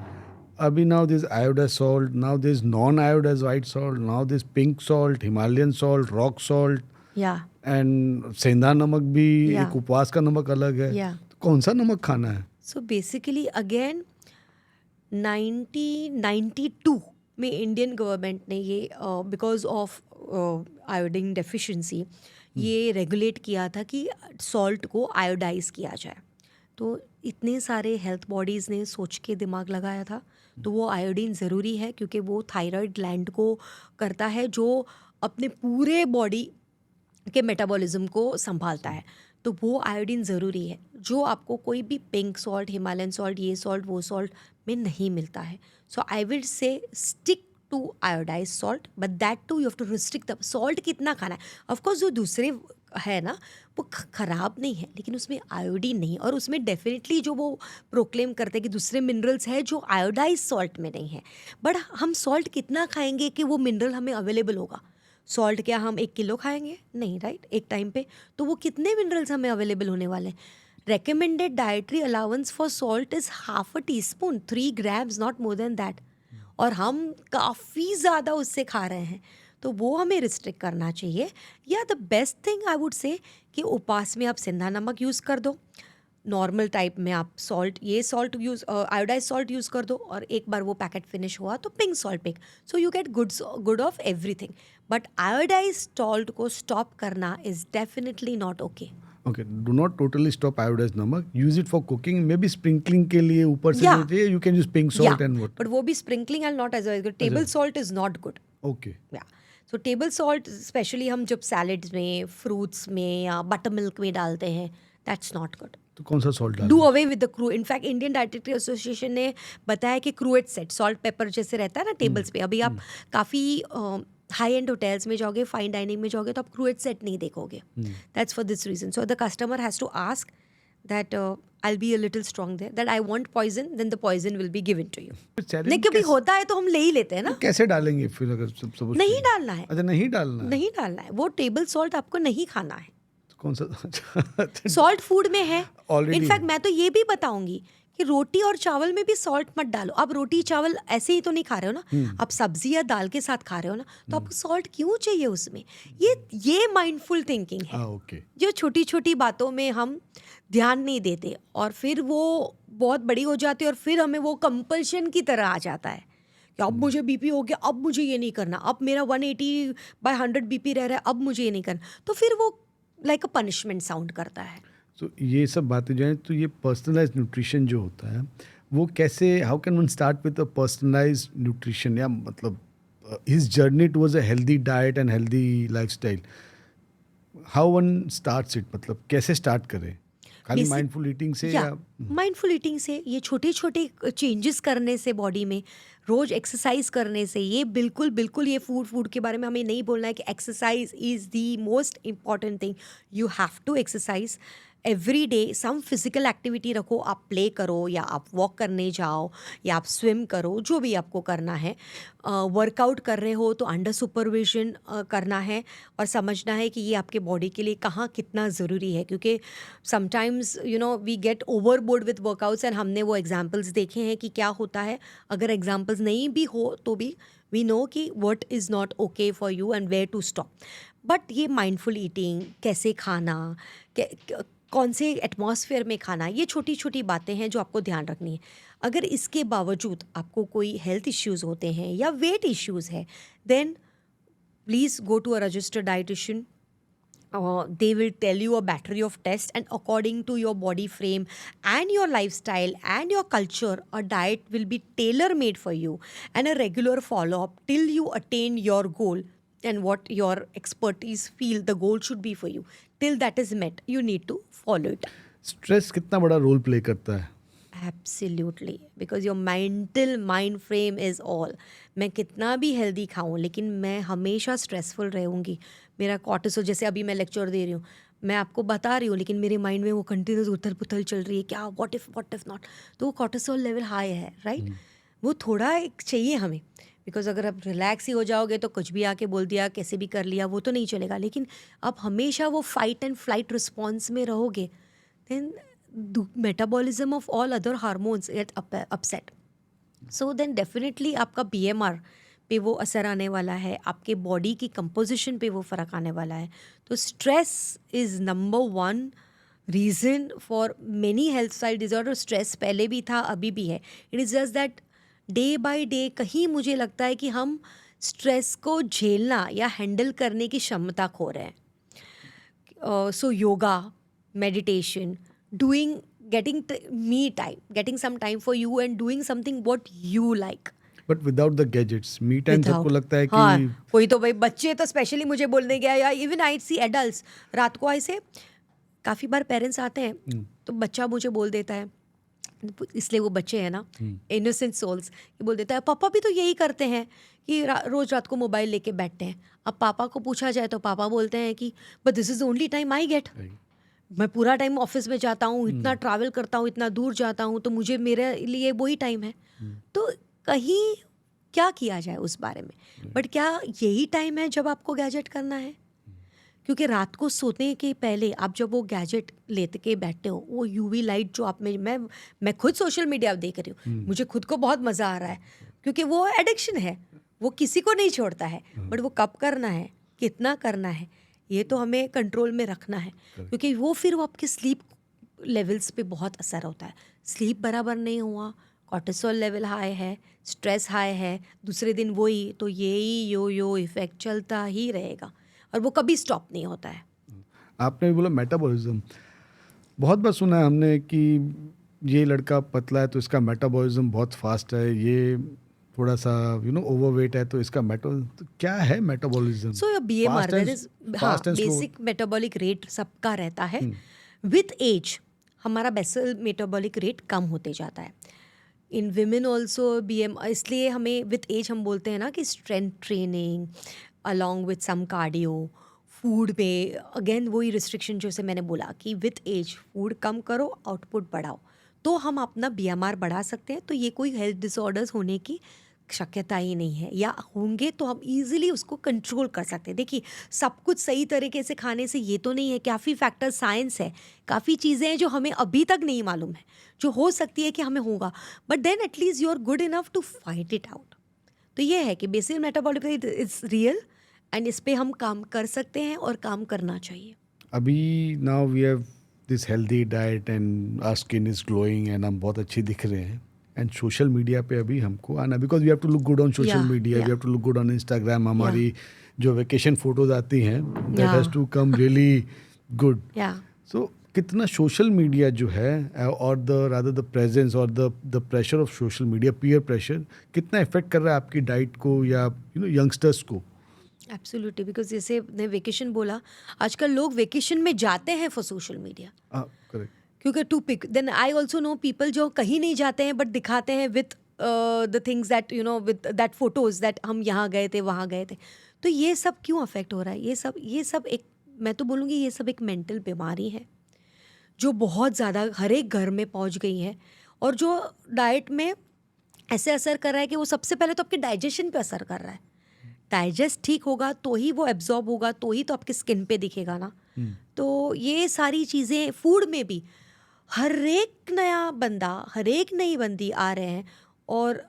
अभी now there's iodized salt, now there's non-iodized white salt, now there's pink salt, Himalayan salt, rock salt, या and सेंधा नमक भी, Yeah. एक उपवास का नमक अलग है। Yeah. तो कौन सा नमक खाना है? सो बेसिकली अगेन 1992 में इंडियन गवर्नमेंट ने ये बिकॉज ऑफ आयोडीन डेफिशिएंसी ये रेगुलेट किया था कि सॉल्ट को आयोडाइज किया जाए। तो इतने सारे हेल्थ बॉडीज़ ने सोच के दिमाग लगाया था, तो वो आयोडीन ज़रूरी है क्योंकि वो थायराइड ग्लैंड को करता है जो अपने पूरे बॉडी के मेटाबॉलिज्म को संभालता है, तो वो आयोडीन ज़रूरी है जो आपको कोई भी पिंक सॉल्ट, हिमालयन सॉल्ट, ये सॉल्ट वो सॉल्ट में नहीं मिलता है। So I will say stick to iodize salt, but that too you have to restrict the salt कितना खाना है। ऑफकोर्स जो दूसरे है ना वो ख़राब नहीं है, लेकिन उसमें आयोडीन नहीं, और उसमें डेफिनेटली जो वो प्रोक्लेम करते हैं कि दूसरे मिनरल्स हैं जो आयोडाइज सॉल्ट में नहीं है। बट हम सॉल्ट कितना खाएंगे कि वो मिनरल हमें अवेलेबल होगा? सॉल्ट क्या हम 1 किलो खाएंगे? नहीं, राइट, एक टाइम पे तो वो कितने मिनरल्स हमें अवेलेबल होने वाले हैं? recommended dietary allowance for salt is half a teaspoon, 3 grams, not more than that, और हम काफ़ी ज़्यादा उससे खा रहे हैं, तो वो हमें रिस्ट्रिक्ट करना चाहिए। या the best thing I would से कि उपवास में आप सेंधा नमक यूज़ कर दो, नॉर्मल टाइप में आप सॉल्ट, ये salt use, iodise salt use कर दो और एक बार वो पैकेट फिनिश हुआ तो pink salt pick, so you get good of everything. But iodize salt को स्टॉप करना is definitely not okay. Okay, do not totally stop iodize namak, use it for cooking, maybe sprinkling के लिए ऊपर से Yeah. जो चाहिए you can use pink salt and what. But वो भी sprinkling and not as good. Table salt is not good. Okay, या सो टेबल सॉल्ट स्पेशली हम जब सैलड्स में, फ्रूट्स में या बटर मिल्क में डालते हैं, दैट्स नॉट गुड. तो कौन सा सॉल्ट डाल? Do away with the crew. In fact Indian डाइटेटरी Association ने बताया कि क्रूएट सेट, सॉल्ट पेपर जैसे रहता है ना टेबल्स पे, अभी आप काफ़ी हाई एंड होटल्स में जाओगे, फाइन डाइनिंग में जाओगे तो आप क्रूएट सेट नहीं देखोगे. That's for this reason. So the customer has to ask that I'll be a little strong there, that I want poison, then the poison will be given to you. नहीं, क्योंकि होता है तो हम ले ही लेते हैं ना. तो कैसे डालेंगे फिर अगर सब नहीं डालना है. अच्छा, नहीं डालना है. नहीं डालना है. वो टेबल सॉल्ट आपको नहीं खाना है. कौन सा? सॉल्ट फूड में है. Already इनफैक्ट मैं तो ये भी बताऊंगी कि रोटी और चावल में भी सॉल्ट मत डालो. आप रोटी चावल ऐसे ही तो नहीं खा रहे हो ना, आप सब्जी या दाल के साथ खा रहे हो ना, तो आपको सॉल्ट क्यों चाहिए उसमें? ये माइंडफुल थिंकिंग है. ओके, जो छोटी छोटी बातों में हम ध्यान नहीं देते और फिर वो बहुत बड़ी हो जाती है और फिर हमें वो कंपल्शन की तरह आ जाता है कि अब मुझे बीपी हो गया, अब मुझे ये नहीं करना, अब मेरा 180/100 बीपी रह रहा है, अब मुझे ये नहीं करना. तो फिर वो लाइक अ पनिशमेंट साउंड करता है. तो ये सब बातें जो हैं, तो ये पर्सनलाइज्ड न्यूट्रिशन जो होता है वो कैसे, how can one start with a personalised nutrition, या मतलब his journey towards a healthy diet and healthy lifestyle, how one starts it, मतलब कैसे स्टार्ट करें? खाली Basic- माइंडफुल ईटिंग से या माइंडफुल ईटिंग से, ये छोटे छोटे चेंजेस करने से बॉडी में, रोज एक्सरसाइज करने से, ये बिल्कुल ये फूड के बारे में हमें नहीं बोलना है कि exercise is the most important thing. You have to exercise every day. Some physical activity रखो, आप प्ले करो या आप वॉक करने जाओ या आप स्विम करो, जो भी आपको करना है. वर्कआउट कर रहे हो तो अंडर सुपरविजन करना है और समझना है कि ये आपके बॉडी के लिए कहाँ कितना ज़रूरी है. क्योंकि sometimes we get overboard with workouts and हमने वो एग्जाम्पल्स देखे हैं कि क्या होता है अगर एग्जाम्पल्स नहीं भी हो तो भी वी नो कि what is not okay for you and where to stop. But ये माइंडफुल ईटिंग, कैसे खाना, कौन से एटमॉस्फेयर में खाना, ये छोटी छोटी बातें हैं जो आपको ध्यान रखनी है. अगर इसके बावजूद आपको कोई हेल्थ इश्यूज़ होते हैं या वेट इश्यूज़ है, then please go to a registered dietitian. They will tell you a battery of tests, and according to your body frame and your lifestyle and your culture, a diet will be tailor made for you and a regular follow up till you attain your goal and what your expertise feel the goal should be for you. Till that is met, you need to follow it. Stress कितना बड़ा रोल प्ले करता है? Absolutely, because your mental mind frame is all. मैं कितना भी हेल्दी खाऊं लेकिन मैं हमेशा स्ट्रेसफुल रहूँगी. मेरा कॉर्टिसोल, जैसे अभी मैं लेक्चर दे रही हूँ, मैं आपको बता रही हूँ लेकिन मेरे माइंड में वो कंटिन्यूस उथल पुथल चल रही है, क्या व्हाट इफ नॉट. तो वो कॉर्टिसोल लेवल हाई है, राइट. वो थोड़ा एक चाहिए हमें, बिकॉज अगर आप रिलैक्स ही हो जाओगे तो कुछ भी आके बोल दिया, कैसे भी कर लिया, वो तो नहीं चलेगा. लेकिन आप हमेशा वो फाइट एंड फ्लाइट रिस्पॉन्स में रहोगे, then the metabolism of all other hormones get upset. So then definitely आपका BMR पे वो असर आने वाला है, आपके बॉडी की कंपोजिशन पे वो फ़र्क आने वाला है. तो stress is number 1 reason for many health style disorder. Stress पहले भी था, अभी भी है. It is just that day by day कहीं मुझे लगता है कि हम स्ट्रेस को झेलना या हैंडल करने की क्षमता खो रहे हैं. So yoga, meditation, getting some time for you and doing something what you like. But without the gadgets, me time सबको लगता है कि हाँ, कोई तो भाई बच्चे तो स्पेशली मुझे बोलने गया, या इवन आई सी एडल्ट्स, रात को ऐसे काफ़ी बार पेरेंट्स आते हैं तो बच्चा मुझे बोल देता है, इसलिए वो बच्चे हैं ना, इनोसेंट सोल्स, ये बोल देता है पापा भी तो यही करते हैं कि रोज़ रात को मोबाइल लेके बैठते हैं. अब पापा को पूछा जाए तो पापा बोलते हैं कि but this is the only time I get. मैं पूरा टाइम ऑफिस में जाता हूँ, इतना ट्रैवल करता हूँ, इतना दूर जाता हूँ, तो मुझे मेरे लिए वही टाइम है. तो कहीं क्या किया जाए उस बारे में. बट क्या यही टाइम है जब आपको गैजेट करना है? क्योंकि रात को सोने के पहले आप जब वो गैजेट लेते के बैठते हो, वो यूवी लाइट जो आप में, मैं खुद सोशल मीडिया देख रही हूँ, मुझे खुद को बहुत मज़ा आ रहा है क्योंकि वो एडिक्शन है, वो किसी को नहीं छोड़ता है. बट वो कब करना है, कितना करना है, ये तो हमें कंट्रोल में रखना है, क्योंकि वो फिर वो आपकी स्लीप लेवल्स पे बहुत असर होता है। स्लीप बराबर नहीं हुआ, कॉर्टिसोल लेवल हाई है, स्ट्रेस हाई है, दूसरे दिन वही, तो यही यो इफ़ेक्ट चलता ही रहेगा और वो कभी स्टॉप नहीं होता है। आपने भी बोला मेटाबॉलिज्म, बहुत बार सुना है हमने कि ये लड़का पतला है तो इसका मेटाबॉलिज्म बहुत फास्ट है, ये थोड़ा सा ओवरवेट है तो इसका तो क्या है metabolism? So your BMR Fast that and- is, हाँ, fast and slow. Basic metabolic rate सबका रहता है। विथ एज हमारा बेसल मेटाबॉलिक रेट कम होते जाता है। इन विमेन ऑल्सो इसलिए हमें विथ एज हम बोलते हैं ना कि strength training along with some cardio, food पे अगेन वही रिस्ट्रिक्शन जैसे मैंने बोला कि विथ एज फूड कम करो, आउटपुट बढ़ाओ, तो हम अपना BMR बढ़ा सकते हैं। तो ये कोई हेल्थ डिसऑर्डर्स होने की शक्यता ही नहीं है, या होंगे तो हम इजीली उसको कंट्रोल कर सकते हैं। देखिए, सब कुछ सही तरीके से खाने से ये तो नहीं है, काफ़ी फैक्टर साइंस है, काफ़ी चीज़ें हैं जो हमें अभी तक नहीं मालूम है, जो हो सकती है कि हमें होगा, but then at least you are good enough to fight it out. तो ये है कि basic metabolic rate is real and इस पे हम काम कर सकते हैं और काम करना चाहिए। अभी now we have this healthy diet and our skin is glowing and हम बहुत अच्छी दिख रहे हैं, एंड सोशल मीडिया पे अभी हमको आना, because we have to look good on social Yeah, media, we yeah. Have to look good on Instagram. हमारी जो वेकेशन फोटोज आती हैं that Yeah. Has to come really good. या सो कितना सोशल मीडिया जो है और द प्रेजेंस और the pressure of social media, peer pressure, कितना इफेक्ट कर रहा है आपकी डाइट को या यंगस्टर्स को? एब्सोल्युटली, बिकॉज जैसे ने वेकेशन बोला, आजकल लोग वेकेशन में जाते हैं फॉर सोशल मीडिया, करेक्ट। क्योंकि to pick. Then I also know people जो कहीं नहीं जाते हैं बट दिखाते हैं with the things that with that photos that हम यहाँ गए थे, वहाँ गए थे। तो ये सब क्यों अफेक्ट हो रहा है? ये सब एक, मैं तो बोलूँगी ये सब एक मेंटल बीमारी है जो बहुत ज़्यादा हर एक घर में पहुँच गई है, और जो डाइट में ऐसे असर कर रहा है कि वो सबसे पहले तो आपके डाइजेशन पे असर कर रहा है। डाइजेस्ट ठीक होगा तो ही वो एब्जॉर्ब होगा, तो ही तो आपकी स्किन पे दिखेगा ना। तो ये सारी चीज़ें, फूड में भी हर एक नया बंदा, हर एक नई बंदी आ रहे हैं, और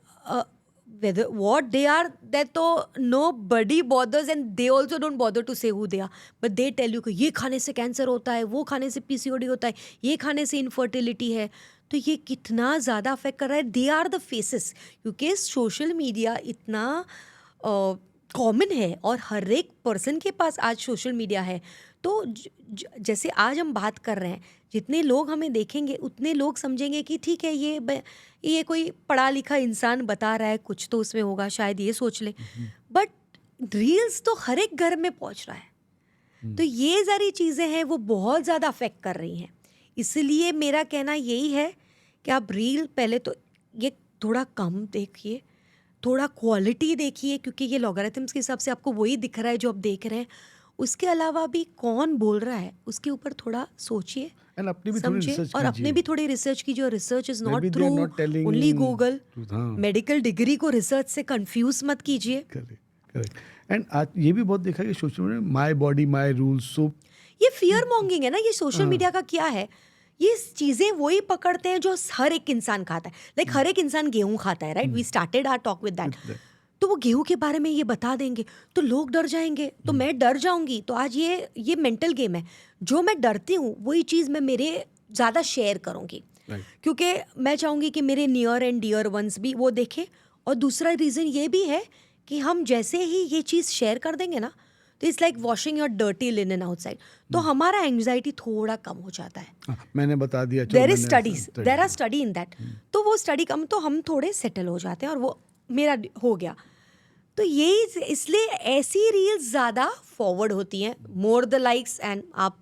whether what they are, that तो nobody bothers and they also don't bother to say who they are, but they tell you कि ये खाने से कैंसर होता है, वो खाने से PCOD होता है, ये खाने से इनफर्टिलिटी है। तो ये कितना ज़्यादा अफेक्ट कर रहा है। दे आर द फेसेस, क्योंकि सोशल मीडिया इतना कॉमन है और हर एक पर्सन के पास आज सोशल मीडिया है। तो जैसे आज हम बात कर रहे हैं, जितने लोग हमें देखेंगे उतने लोग समझेंगे कि ठीक है, ये कोई पढ़ा लिखा इंसान बता रहा है, कुछ तो उसमें होगा, शायद ये सोच ले। बट रील्स तो हर एक घर में पहुंच रहा है। तो ये सारी चीज़ें हैं वो बहुत ज़्यादा अफेक्ट कर रही हैं। इसलिए मेरा कहना यही है कि आप रील पहले तो ये थोड़ा कम देखिए, थोड़ा क्वालिटी देखिए, क्योंकि ये लॉगरिथम्स के हिसाब से आपको वही दिख रहा है जो आप देख रहे हैं। उसके अलावा भी कौन बोल रहा है उसके ऊपर थोड़ा सोचिए, एंड अपनी भी थोड़ी समझिए, रिसर्च और अपने भी थोड़ी रिसर्च कीजिए। और research is not through only Google, medical degree को रिसर्च से कंफ्यूज मत कीजिए। करेक्ट। एंड आज ये भी बहुत देखा कि social media my body my rules, so ये फियर मॉन्गिंग है ना। ये सोशल मीडिया का क्या है, ये चीज़ें वही पकड़ते हैं जो हर एक इंसान खाता है। लाइक हर एक इंसान गेहूं खाता है, right? We started our talk with that. तो वो गेहूं के बारे में ये बता देंगे तो लोग डर जाएंगे, तो मैं डर जाऊंगी। तो आज ये मेंटल गेम है। जो मैं डरती हूँ वही चीज़ मैं मेरे ज़्यादा शेयर करूँगी, क्योंकि मैं चाहूँगी कि मेरे नियर एंड डियर वंस भी वो देखें। और दूसरा रीज़न ये भी है कि हम जैसे ही ये चीज़ शेयर कर देंगे ना, तो it's like washing your dirty linen outside, तो हमारा एंग्जाइटी थोड़ा कम हो जाता है। मैंने बता दिया, there is studies, there are study in that. तो वो स्टडी कम, तो हम थोड़े सेटल हो जाते हैं, और वो मेरा हो गया। तो यही इसलिए ऐसी रील्स ज़्यादा फॉरवर्ड होती हैं, मोर द लाइक्स, एंड आप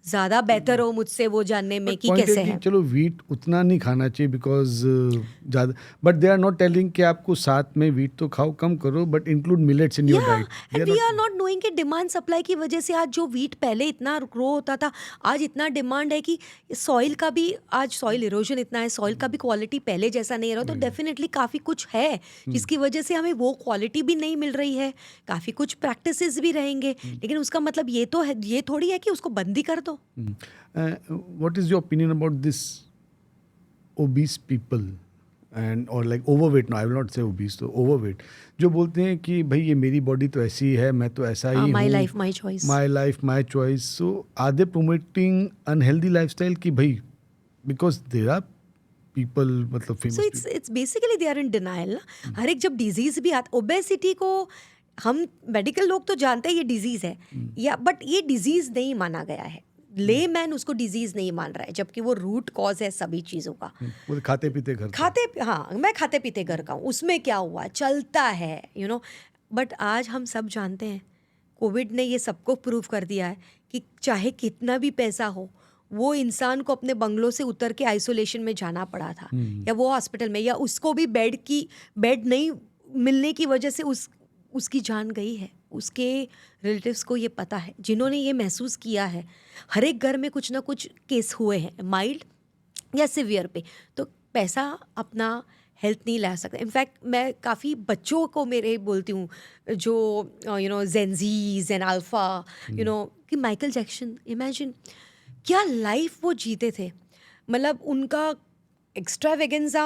ज़्यादा बेहतर हो मुझसे वो जानने में कि कैसे है। चलो वीट उतना नहीं खाना चाहिए बिकॉज ज़्यादा, but they are not telling कि आपको साथ में वीट तो खाओ, कम करो, but include millets in your diet. And we are not knowing कि डिमांड सप्लाई की वजह से आज जो वीट पहले इतना ग्रो होता था, आज इतना डिमांड है कि सॉइल का भी, आज सॉइल इरोजन इतना है, सॉइल का भी क्वालिटी पहले जैसा नहीं रहा। तो डेफिनेटली काफ़ी कुछ है जिसकी वजह से हमें वो क्वालिटी भी नहीं मिल रही है, काफ़ी कुछ प्रैक्टिसेस भी रहेंगे, लेकिन उसका मतलब ये तो है, ये थोड़ी है कि उसको बंद ही कर दो। What is your opinion about this obese people and or like overweight? No, I will not say obese, तो overweight जो बोलते हैं कि भाई ये मेरी बॉडी तो ऐसी है, मैं तो ऐसा ही हूँ, my life my choice, my life my choice. So are they promoting unhealthy lifestyle कि भाई बिकॉज देयर आर पीपल मतलब so famous it's basically they are in denial ना। हर एक जब डिजीज भी आता, ओबेसिटी को हम मेडिकल लोग तो जानते हैं ये डिजीज है या, बट ये डिजीज नहीं माना गया है। ले मैन उसको डिजीज नहीं मान रहा है, जबकि वो रूट कॉज है सभी चीज़ों का। वो खाते पीते घर का। हाँ, मैं खाते पीते घर का हूँ, उसमें क्या हुआ चलता है बट आज हम सब जानते हैं, कोविड ने ये सबको प्रूव कर दिया है कि चाहे कितना भी पैसा हो, वो इंसान को अपने बंगलों से उतर के आइसोलेशन में जाना पड़ा था, या वो हॉस्पिटल में, या उसको भी बेड नहीं मिलने की वजह से उसकी जान गई है। उसके रिलेटिव्स को ये पता है, जिन्होंने ये महसूस किया है। हर एक घर में कुछ ना कुछ केस हुए हैं, माइल्ड या सिवियर पे। तो पैसा अपना हेल्थ नहीं ला सकता। इनफैक्ट मैं काफ़ी बच्चों को मेरे बोलती हूँ, जो जेनजीज एंड अल्फा, कि माइकल जैक्सन, इमेजिन क्या लाइफ वो जीते थे। मतलब उनका extravaganza,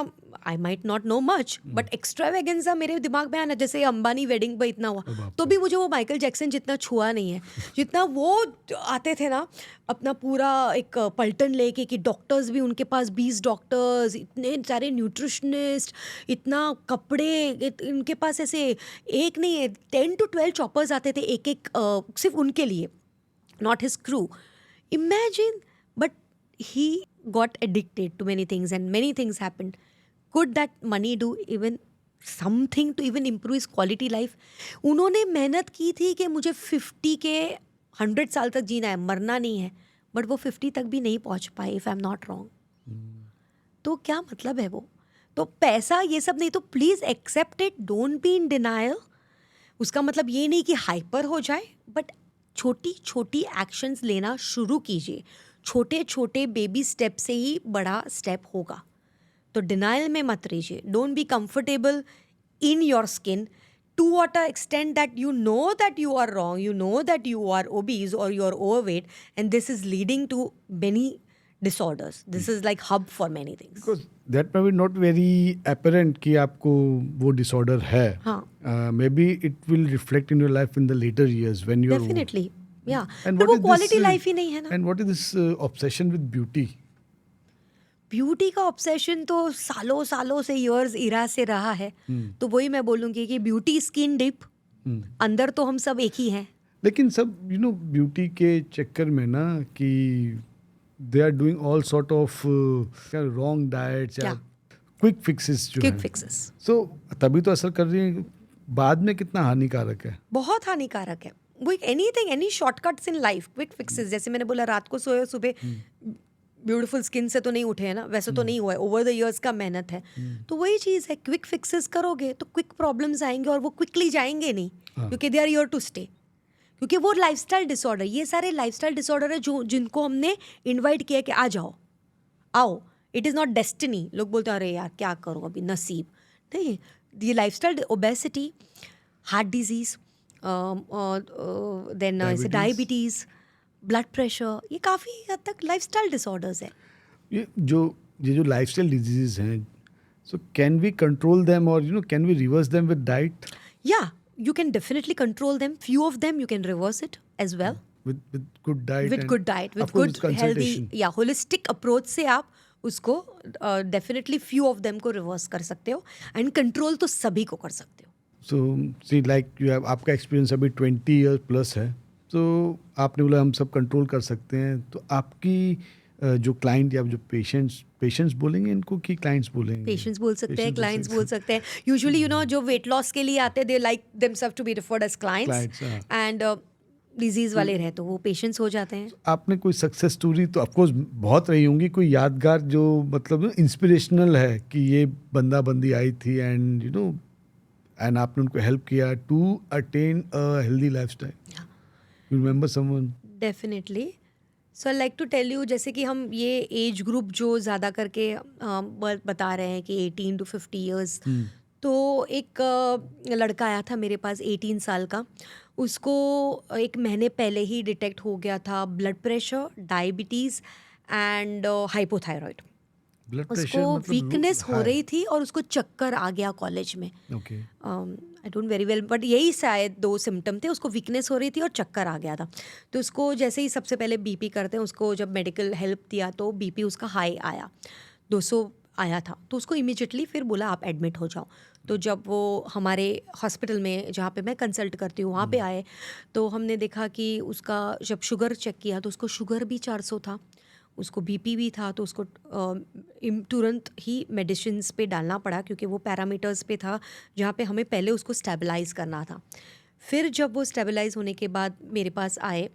I might not know much, but extravaganza मेरे दिमाग में आना, जैसे अंबानी वेडिंग पे इतना हुआ, तो भी मुझे वो माइकल जैक्सन जितना छुआ नहीं है जितना वो आते थे ना, अपना पूरा एक पलटन लेके, कि डॉक्टर्स भी उनके पास 20 डॉक्टर्स, इतने सारे न्यूट्रिशनिस्ट, इतना कपड़े, उनके पास ऐसे एक नहीं है, 10 to 12 चॉपर्स आते थे एक सिर्फ उनके लिए, not his crew. Imagine, but he got addicted to many things and many things happened. Could that money do even something to even improve his quality life? उन्होंने मेहनत की थी कि मुझे 50 के 100 साल तक जीना है, मरना नहीं है, बट वो 50 तक भी नहीं पहुंच पाए, if I am not wrong. तो क्या मतलब है वो? तो पैसा ये सब नहीं, तो please accept it, don't be in denial. उसका मतलब ये नहीं कि हाइपर हो जाए, बट छोटी छोटी एक्शंस लेना शुरू कीजिए। छोटे छोटे बेबी स्टेप से ही बड़ा स्टेप होगा। तो डिनाइल में मत रहिए, don't be comfortable in your skin to what a extent that you know that you are wrong, you know that you are obese or you are overweight, and this is leading to many disorders. This is like hub for many things. Because that may be not very apparent कि आपको वो disorder है. हाँ. Maybe it will reflect in your life in the later years when you're Definitely. Yeah. And तो what वो is क्वालिटी this, लाइफ ही नहीं है ना। And what is this obsession with beauty? Beauty का ऑब्सेशन तो सालों सालों से, ईयर्स इरा से रहा है। तो वही मैं बोलूँगी कि ब्यूटी स्किन डिप, अंदर तो हम सब एक ही हैं। लेकिन सब ब्यूटी के चक्कर में ना, कि they are doing all sort of wrong diets या क्विक फिक्सेस जो क्विक फिक्सेस। सो तभी तो असर कर रही है, बाद में कितना हानिकारक है। बहुत हानिकारक है वो। Any shortcuts in life, quick fixes, जैसे मैंने बोला, रात को सोए सुबह ब्यूटीफुल स्किन से तो नहीं उठे हैं ना, वैसे तो नहीं हुआ है, ओवर द इयर्स का मेहनत है। तो वही चीज़ है, क्विक फिक्सेस करोगे तो क्विक प्रॉब्लम्स आएंगे, और वो क्विकली जाएंगे नहीं, क्योंकि they are here to stay. क्योंकि वो लाइफस्टाइल डिसऑर्डर, ये सारे लाइफस्टाइल डिसऑर्डर है जिनको हमने इनवाइट किया कि आ जाओ, आओ, इट इज़ नॉट डेस्टिनी। लोग बोलते हैं अरे यार क्या करो अभी, नसीब नहीं। ये lifestyle, obesity, heart disease, then diabetes, blood pressure, ये काफ़ी हद तक लाइफस्टाइल डिसऑर्डर्स है। ये जो लाइफस्टाइल डिजीजेस हैं, so can we control them, और can we reverse them with diet? या you can definitely control them. Few of them you can reverse it as well. With good diet. With good diet, with good healthy, holistic approach से आप उसको definitely few of them को reverse कर सकते हो, and control तो सभी को कर सकते हो. So see, like you have, आपका experience अभी 20 years plus है, तो आपने बोला हम सब कंट्रोल कर सकते हैं, तो आपकी जो क्लाइंट या जो पेशेंट्स बोलेंगे इनको कि क्लाइंट्स बोलेंगे? पेशेंट्स बोल सकते हैं, क्लाइंट्स बोल सकते हैं। यूजुअली जो वेट लॉस के लिए आते हैं, they like themselves to be referred as clients, and disease वाले रहे तो वो पेशेंट्स हो जाते हैं। आपने कोई सक्सेस स्टोरी तो ऑफकोर्स बहुत रही होंगी, कोई यादगार जो मतलब इंस्पिरेशनल है कि ये बंदी आई थी एंड एंड आपने उनको हेल्प किया to attain a healthy lifestyle? You remember someone? Definitely. So I like to tell you, जैसे कि हम ये एज ग्रुप जो ज़्यादा करके बता रहे हैं कि 18 to 50 ईयर्स, तो एक लड़का आया था मेरे पास 18 साल का, उसको 1 महीने पहले ही डिटेक्ट हो गया था blood pressure, diabetes and hypothyroid. Blood pressure उसको मतलब वीकनेस हो हाई। रही थी और उसको चक्कर आ गया कॉलेज में। Okay. I don't very well but यही शायद 2 सिम्पटम थे, उसको वीकनेस हो रही थी और चक्कर आ गया था। तो उसको जैसे ही सबसे पहले बीपी करते हैं, उसको जब मेडिकल हेल्प दिया तो बीपी उसका हाई आया, 200 आया था। तो उसको इमीडिएटली फिर बोला आप एडमिट हो जाओ। तो जब वो हमारे हॉस्पिटल में जहाँ पे मैं कंसल्ट करती हूँ वहाँ पे आए, तो हमने देखा कि उसका जब शुगर चेक किया तो उसको शुगर भी 400 था, उसको बीपी भी था। तो उसको तुरंत ही मेडिसिन्स पे डालना पड़ा, क्योंकि वो पैरामीटर्स पे था जहाँ पे हमें पहले उसको स्टेबलाइज़ करना था। फिर जब वो स्टेबलाइज़ होने के बाद मेरे पास आए,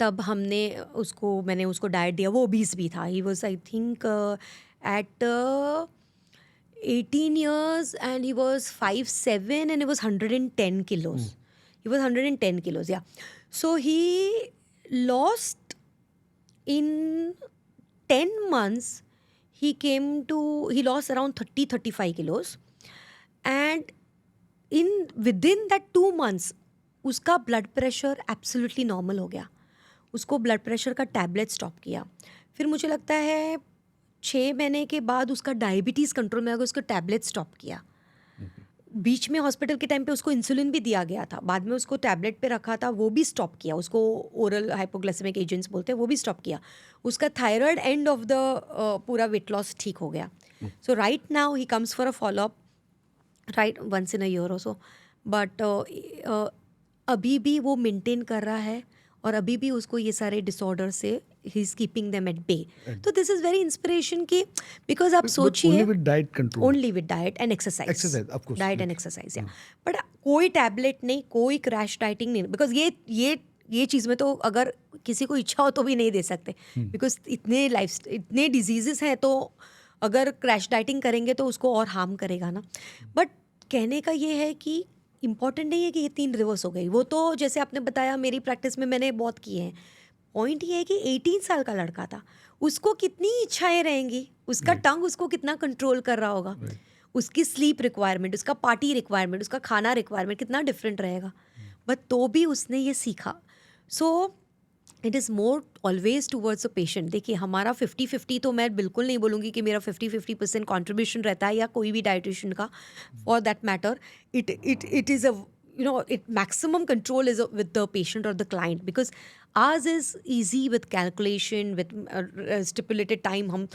तब मैंने उसको डाइट दिया। वो ओबीस भी था, he was I think at 18 years and he was 5'7" and he was 110 kilos. He was 110 kilos, yeah. So he lost in 10 months, he lost around 35 kilos. And within that 2 months, उसका ब्लड प्रेशर एब्सोल्युटली नॉर्मल हो गया। उसको ब्लड प्रेशर का टैबलेट स्टॉप किया। फिर मुझे लगता है 6 महीने के बाद उसका डायबिटीज़ कंट्रोल में आ गया, उसको टैबलेट स्टॉप किया। बीच में हॉस्पिटल के टाइम पे उसको इंसुलिन भी दिया गया था, बाद में उसको टैबलेट पे रखा था, वो भी स्टॉप किया। उसको ओरल हाइपोग्लाइसेमिक एजेंट्स बोलते हैं, वो भी स्टॉप किया। उसका थायराइड एंड ऑफ द पूरा वेट लॉस ठीक हो गया। So right now he comes for a follow up right once in a year और सो, बट अभी भी वो मेंटेन कर रहा है और अभी भी उसको ये सारे डिसऑर्डर से ही is keeping them at bay. तो दिस इज वेरी इंस्पिरेशन की, बिकॉज आप सोचिए only with diet control, only with diet and exercise, exercise of course, diet and exercise, या बट कोई टैबलेट नहीं, कोई क्रैश डाइटिंग नहीं, बिकॉज ये चीज़ में तो अगर किसी को इच्छा हो तो भी नहीं दे सकते, बिकॉज इतने डिजीजेस हैं, तो अगर क्रैश डाइटिंग करेंगे तो उसको और हार्म करेगा ना। बट कहने का ये है कि इम्पॉर्टेंट नहीं है कि ये 3 रिवर्स हो गई, वो तो जैसे आपने बताया मेरी प्रैक्टिस में मैंने बहुत किए हैं। पॉइंट ये है कि 18 साल का लड़का था, उसको कितनी इच्छाएं रहेंगी, उसका टंग उसको कितना कंट्रोल कर रहा होगा, उसकी स्लीप रिक्वायरमेंट, उसका पार्टी रिक्वायरमेंट, उसका खाना रिक्वायरमेंट कितना डिफरेंट रहेगा, बट तो भी उसने ये सीखा। So it is more always towards a patient. देखिए हमारा 50-50 तो मैं बिल्कुल नहीं बोलूँगी कि मेरा 50-50% कॉन्ट्रीब्यूशन रहता है, या कोई भी डाइटिशियन का for that matter. It is a maximum control is with the patient or the client, because ours is easy with calculation, with stipulated time. हम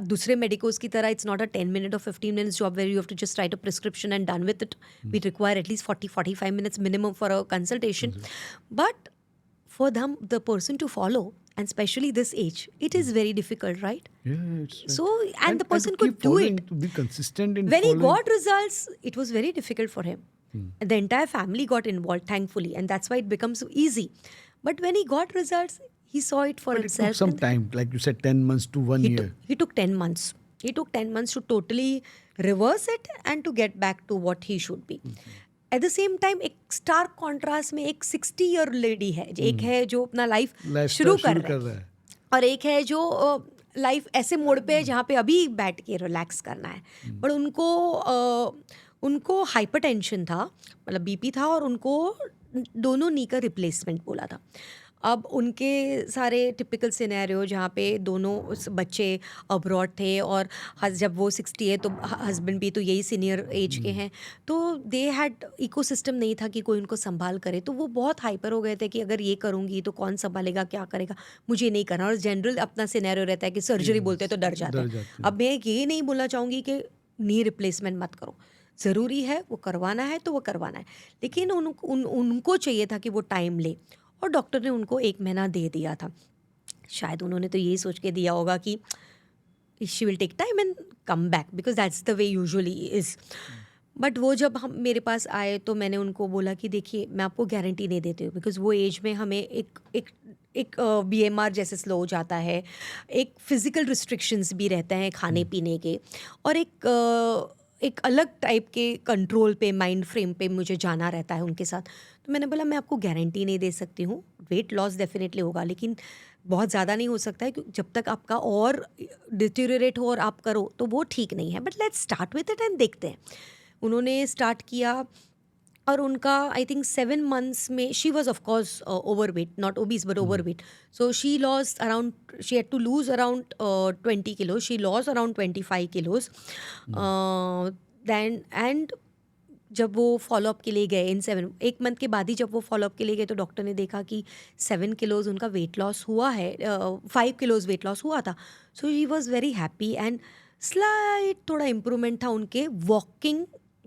दूसरे मेडिकोज की तरह it's not a 10 minute or 15 minutes job where you have to just write a prescription and done with it. We require at least 40-45 minutes minimum for a consultation. But for them, the person to follow, and especially this age, it is very difficult, right? Yeah, it's right. So and the person to could keep do following, it. to be consistent in When he following. got results, it was very difficult for him. The entire family got involved, thankfully, and that's why it becomes so easy. But when he got results, he saw it for But it himself. took some and time, like you said, 10 months to 1 year. he took 10 months. He took 10 months to totally reverse it and to get back to what he should be. At the same time, एक stark contrast में एक 60-year lady है, एक है जो अपना लाइफ शुरू कर रहा है, और एक है जो लाइफ ऐसे मोड़ पे है जहाँ पे अभी बैठ के रिलैक्स करना है। बट उनको हाइपरटेंशन था, मतलब बीपी था, और उनको दोनों नी का रिप्लेसमेंट बोला था। अब उनके सारे टिपिकल सिनेरियो जहाँ पे दोनों बच्चे अब्रॉड थे, और जब वो 60 है तो हस्बैंड भी तो यही सीनियर एज के हैं, तो दे हैड इकोसिस्टम नहीं था कि कोई उनको संभाल करे। तो वो बहुत हाइपर हो गए थे कि अगर ये करूँगी तो कौन संभालेगा, क्या करेगा, मुझे नहीं करना। और जनरल अपना सिनेरियो रहता है कि सर्जरी बोलते हैं तो डर जाते हैं। अब मैं ये नहीं बोलना चाहूँगी कि नी रिप्लेसमेंट मत करो, ज़रूरी है, वो करवाना है तो वो करवाना है, लेकिन उनको चाहिए था कि वो टाइम ले, और डॉक्टर ने उनको 1 महीना दे दिया था। शायद उन्होंने तो यही सोच के दिया होगा कि she will take time and come back, because that's the way usually is. But वो जब हम मेरे पास आए तो मैंने उनको बोला कि देखिए मैं आपको गारंटी नहीं देती हूँ, बिकॉज वो एज में हमें एक BMR जैसे स्लो हो जाता है, एक फिज़िकल रिस्ट्रिक्शंस भी रहते हैं खाने पीने के, और एक अलग टाइप के कंट्रोल पे, माइंड फ्रेम पे मुझे जाना रहता है उनके साथ। तो मैंने बोला मैं आपको गारंटी नहीं दे सकती हूँ, वेट लॉस डेफिनेटली होगा, लेकिन बहुत ज़्यादा नहीं हो सकता है, क्योंकि जब तक आपका और डिटेरियोरेट हो और आप करो तो वो ठीक नहीं है, but let's start with it and देखते हैं। उन्होंने स्टार्ट किया, और उनका आई थिंक 7 months में she was of course overweight, not obese but overweight. So she lost around, she had to lose around 20 kilos. She lost around 25 kilos. Then and जब वो फॉलोअप के लिए गए इन 1 month के बाद ही जब वो फॉलोअप के लिए गए तो डॉक्टर ने देखा कि 7 kilos उनका वेट लॉस हुआ है, 5 kilos वेट लॉस हुआ था. So he was very happy and slight थोड़ा इम्प्रूवमेंट था उनके वॉकिंग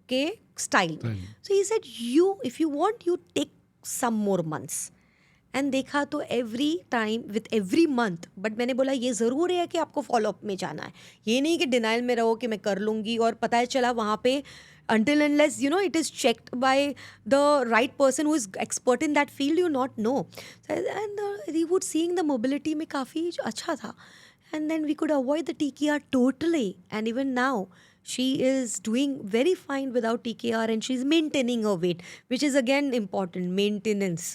के स्टाइल में. So he said you if you want you take some more months. And देखा तो every time with every month, but मैंने बोला ये ज़रूर है कि आपको फॉलोअप में जाना है. ये नहीं कि डिनाइल में रहो कि मैं कर लूँगी और पता है चला वहाँ पे until unless you know it is checked by the right person who is expert in that field, you not know. And we would seeing the mobility में काफ़ी अच्छा था. And then we could avoid the TKR totally. And even now, she is doing very fine without TKR and she's maintaining her weight, which is again important, maintenance.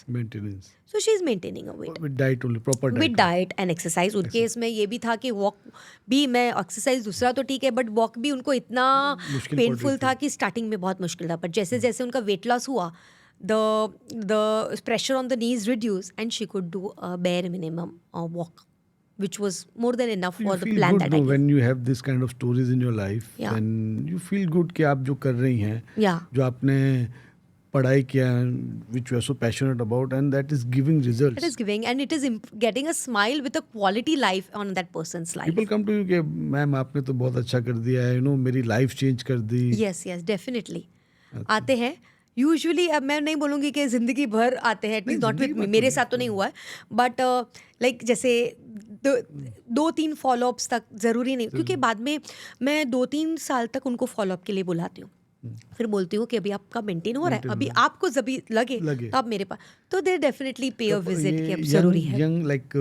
So she's maintaining her weight. With diet only, proper diet. With diet and exercise. उनके इसमें ये भी था कि वॉक भी, मैं एक्सरसाइज दूसरा तो ठीक है बट वॉक भी उनको इतना पेनफुल था कि स्टार्टिंग में बहुत मुश्किल था. बट जैसे जैसे उनका वेट लॉस हुआ, the pressure on the knees reduced and she could do a bare minimum walk, which was more than enough for the plan that I did. When you have this kind of stories in your life, then you feel good कि आप जो कर रही हैं, जो आपने पढ़ाई किया, which you are so passionate about, and that is giving results. It is giving and it is getting a smile with a quality life on that person's life. People come to you कि मैम आपने तो बहुत अच्छा कर दिया है, मेरी लाइफ चेंज कर दी. Yes, definitely. आते हैं यूजुअली. अब मैं नहीं बोलूँगी कि ज़िंदगी भर आते हैं, एटलीस्ट नॉट विथ मी, मेरे साथ तो नहीं हुआ है, बट लाइक जैसे 2-3 फॉलोअप्स तक ज़रूरी नहीं, क्योंकि बाद में मैं 2-3 साल तक उनको फॉलोअप के लिए बुलाती हूँ. फिर बोलती हूँ कि अभी आपका मेंटेन हो रहा है, अभी आपको जब लगे तो आप मेरे पास, तो दे डेफिनेटली पे अ विजिट कि अब ज़रूरी है. यंग लाइक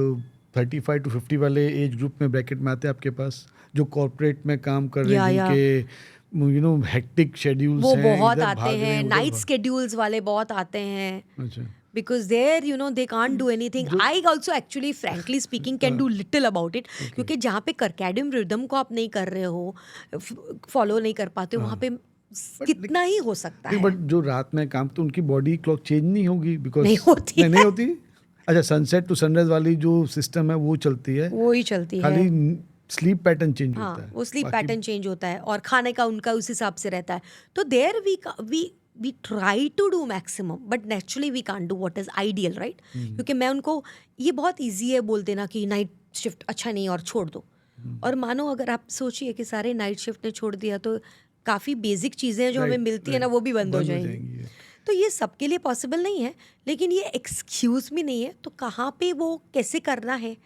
35 to 50 वाले एज ग्रुप में ब्रैकेट में आते हैं आपके पास, जो कॉर्पोरेट में काम कर रहे हैं, जिनके हेक्टिक शेड्यूल्स वो हैं, बहुत आते हैं, नाइट स्केड्यूल्स वाले बहुत आते हैं. अच्छा. Because there they can't do anything. I also actually frankly speaking can do little about it. क्योंकि जहाँ पे circadian rhythm को आप नहीं कर रहे हो, फॉलो नहीं कर पाते, वहाँ पे कितना ही हो सकता है. बट जो रात में काम, तो उनकी बॉडी क्लॉक चेंज नहीं होगी, बिकॉज नहीं होती. अच्छा, सनसेट टू सनराइज वाली जो सिस्टम है वो चलती है, वो ही चलती है, खाली स्लीप पैटर्न चेंज होता है. वो स्लीप पैटर्न चेंज होता है और खाने का उनका उस हिसाब से रहता है. तो there we try to do maximum but naturally we can't do what is ideal, right? क्योंकि मैं उनको, ये बहुत easy है बोल देना कि नाइट शिफ्ट अच्छा नहीं और छोड़ दो. और मानो अगर आप सोचिए कि सारे नाइट शिफ्ट ने छोड़ दिया तो काफ़ी बेसिक चीज़ें जो हमें मिलती है ना वो भी बंद हो जाएंगी. तो ये सबके लिए पॉसिबल नहीं है, लेकिन ये एक्सक्यूज़ भी नहीं है. तो कहाँ पे वो कैसे करना है,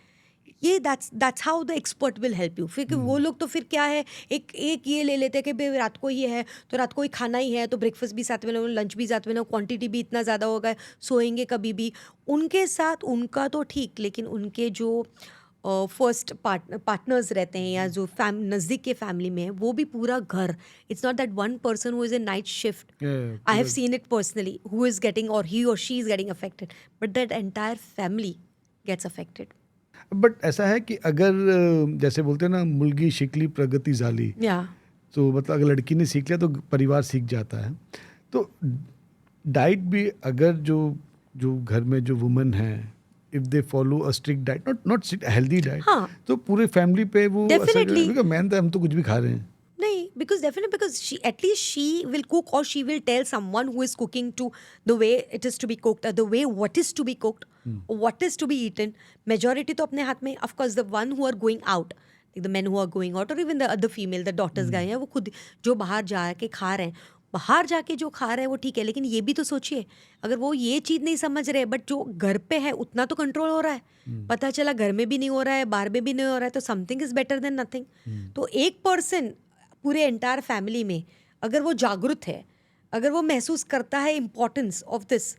ये that's how the expert will help you. फिर वो लोग तो फिर क्या है, एक ये ले लेते हैं कि भाई रात को ये है तो रात को ही खाना ही है, तो ब्रेकफास्ट भी साथ में लो, लंच भी साथ में लो, क्वांटिटी भी इतना ज़्यादा होगा, सोएंगे कभी भी. उनके साथ उनका तो ठीक, लेकिन उनके जो फर्स्ट पार्टनर्स रहते हैं या जो नज़दीक के फैमिली में है, वो भी पूरा घर, it's not that one person who is in night shift. I have seen it personally, who is getting और ही और she is getting affected, but that entire family gets affected. But ऐसा है कि अगर जैसे बोलते हैं ना, मुलगी शिकली प्रगति जाली, तो मतलब अगर लड़की ने सीख लिया तो परिवार सीख जाता है. तो डाइट भी अगर जो घर में जो वुमेन है, if they follow a strict diet, not strict, healthy diet, तो पूरे फैमिली पे वो असर, मैन हम तो कुछ भी खा रहे हैं. नहीं, because she at least she will cook or she will tell someone who is cooking to the way it is to be cooked, or the way what is to be cooked, or what is to be eaten. Majority तो अपने हाथ में, of course the one who are going out, like the men who are going out, or even the other female, the daughters गए हैं, वो खुद जो बाहर जाके खा रहे हैं, बाहर जाके जो खा रहे हैं वो ठीक है, लेकिन ये भी तो सोचिए, अगर वो ये चीज़ नहीं समझ रहे बट जो घर पे है उतना तो कंट्रोल हो रहा है, पता चला घर में भी नहीं हो रहा है, बाहर में भी नहीं हो रहा है, तो something is better than nothing. तो एक पर्सन पूरे एंटायर फैमिली में अगर वो जागरूक है, अगर वो महसूस करता है इम्पोर्टेंस ऑफ दिस,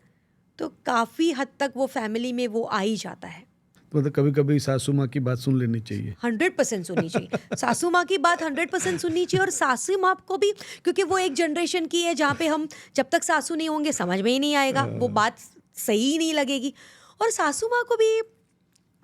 तो काफ़ी हद तक वो फैमिली में वो आ ही जाता है. मतलब कभी कभी सासू माँ की बात सुन लेनी चाहिए. 100% सुननी चाहिए. सासू माँ की बात 100% सुननी चाहिए. और सासू माँ को भी, क्योंकि वो एक जनरेशन की है जहाँ पे हम जब तक सासू नहीं होंगे समझ में ही नहीं आएगा, वो बात सही नहीं लगेगी. और सासू माँ को भी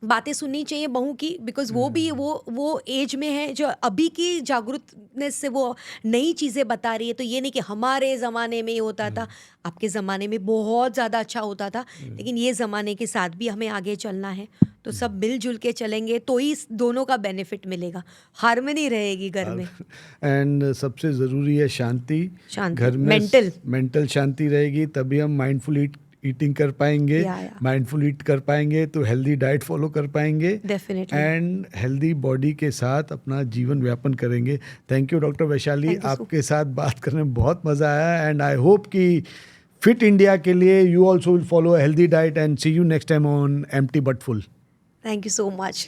बातें सुननी चाहिए बहू की, बिकॉज वो भी वो एज में है जो अभी की जागरूकनेस से वो नई चीज़ें बता रही है। तो ये नहीं कि हमारे ज़माने में ये होता था, आपके ज़माने में बहुत ज़्यादा अच्छा होता था, लेकिन ये ज़माने के साथ भी हमें आगे चलना है। तो सब मिलजुल के चलेंगे तो ही दोनों का बेनिफिट मिलेगा, हार्मनी रहेगी घर में। एंड सबसे ज़रूरी है शांति। शांति, घर में मेंटल। मेंटल शांति रहेगी तभी हम माइंडफुल ईटिंग कर पाएंगे। या माइंडफुल ईट कर पाएंगे तो हेल्दी डाइट फॉलो कर पाएंगे डेफिनेटली। एंड हेल्दी बॉडी के साथ अपना जीवन व्यापन करेंगे। Thank you doctor Vaishali, Thank you so- आपके साथ बात करने में बहुत मज़ा आया एंड आई होप कि फिट इंडिया के लिए you also will follow healthy diet and see you next time on empty but full. Thank you so much.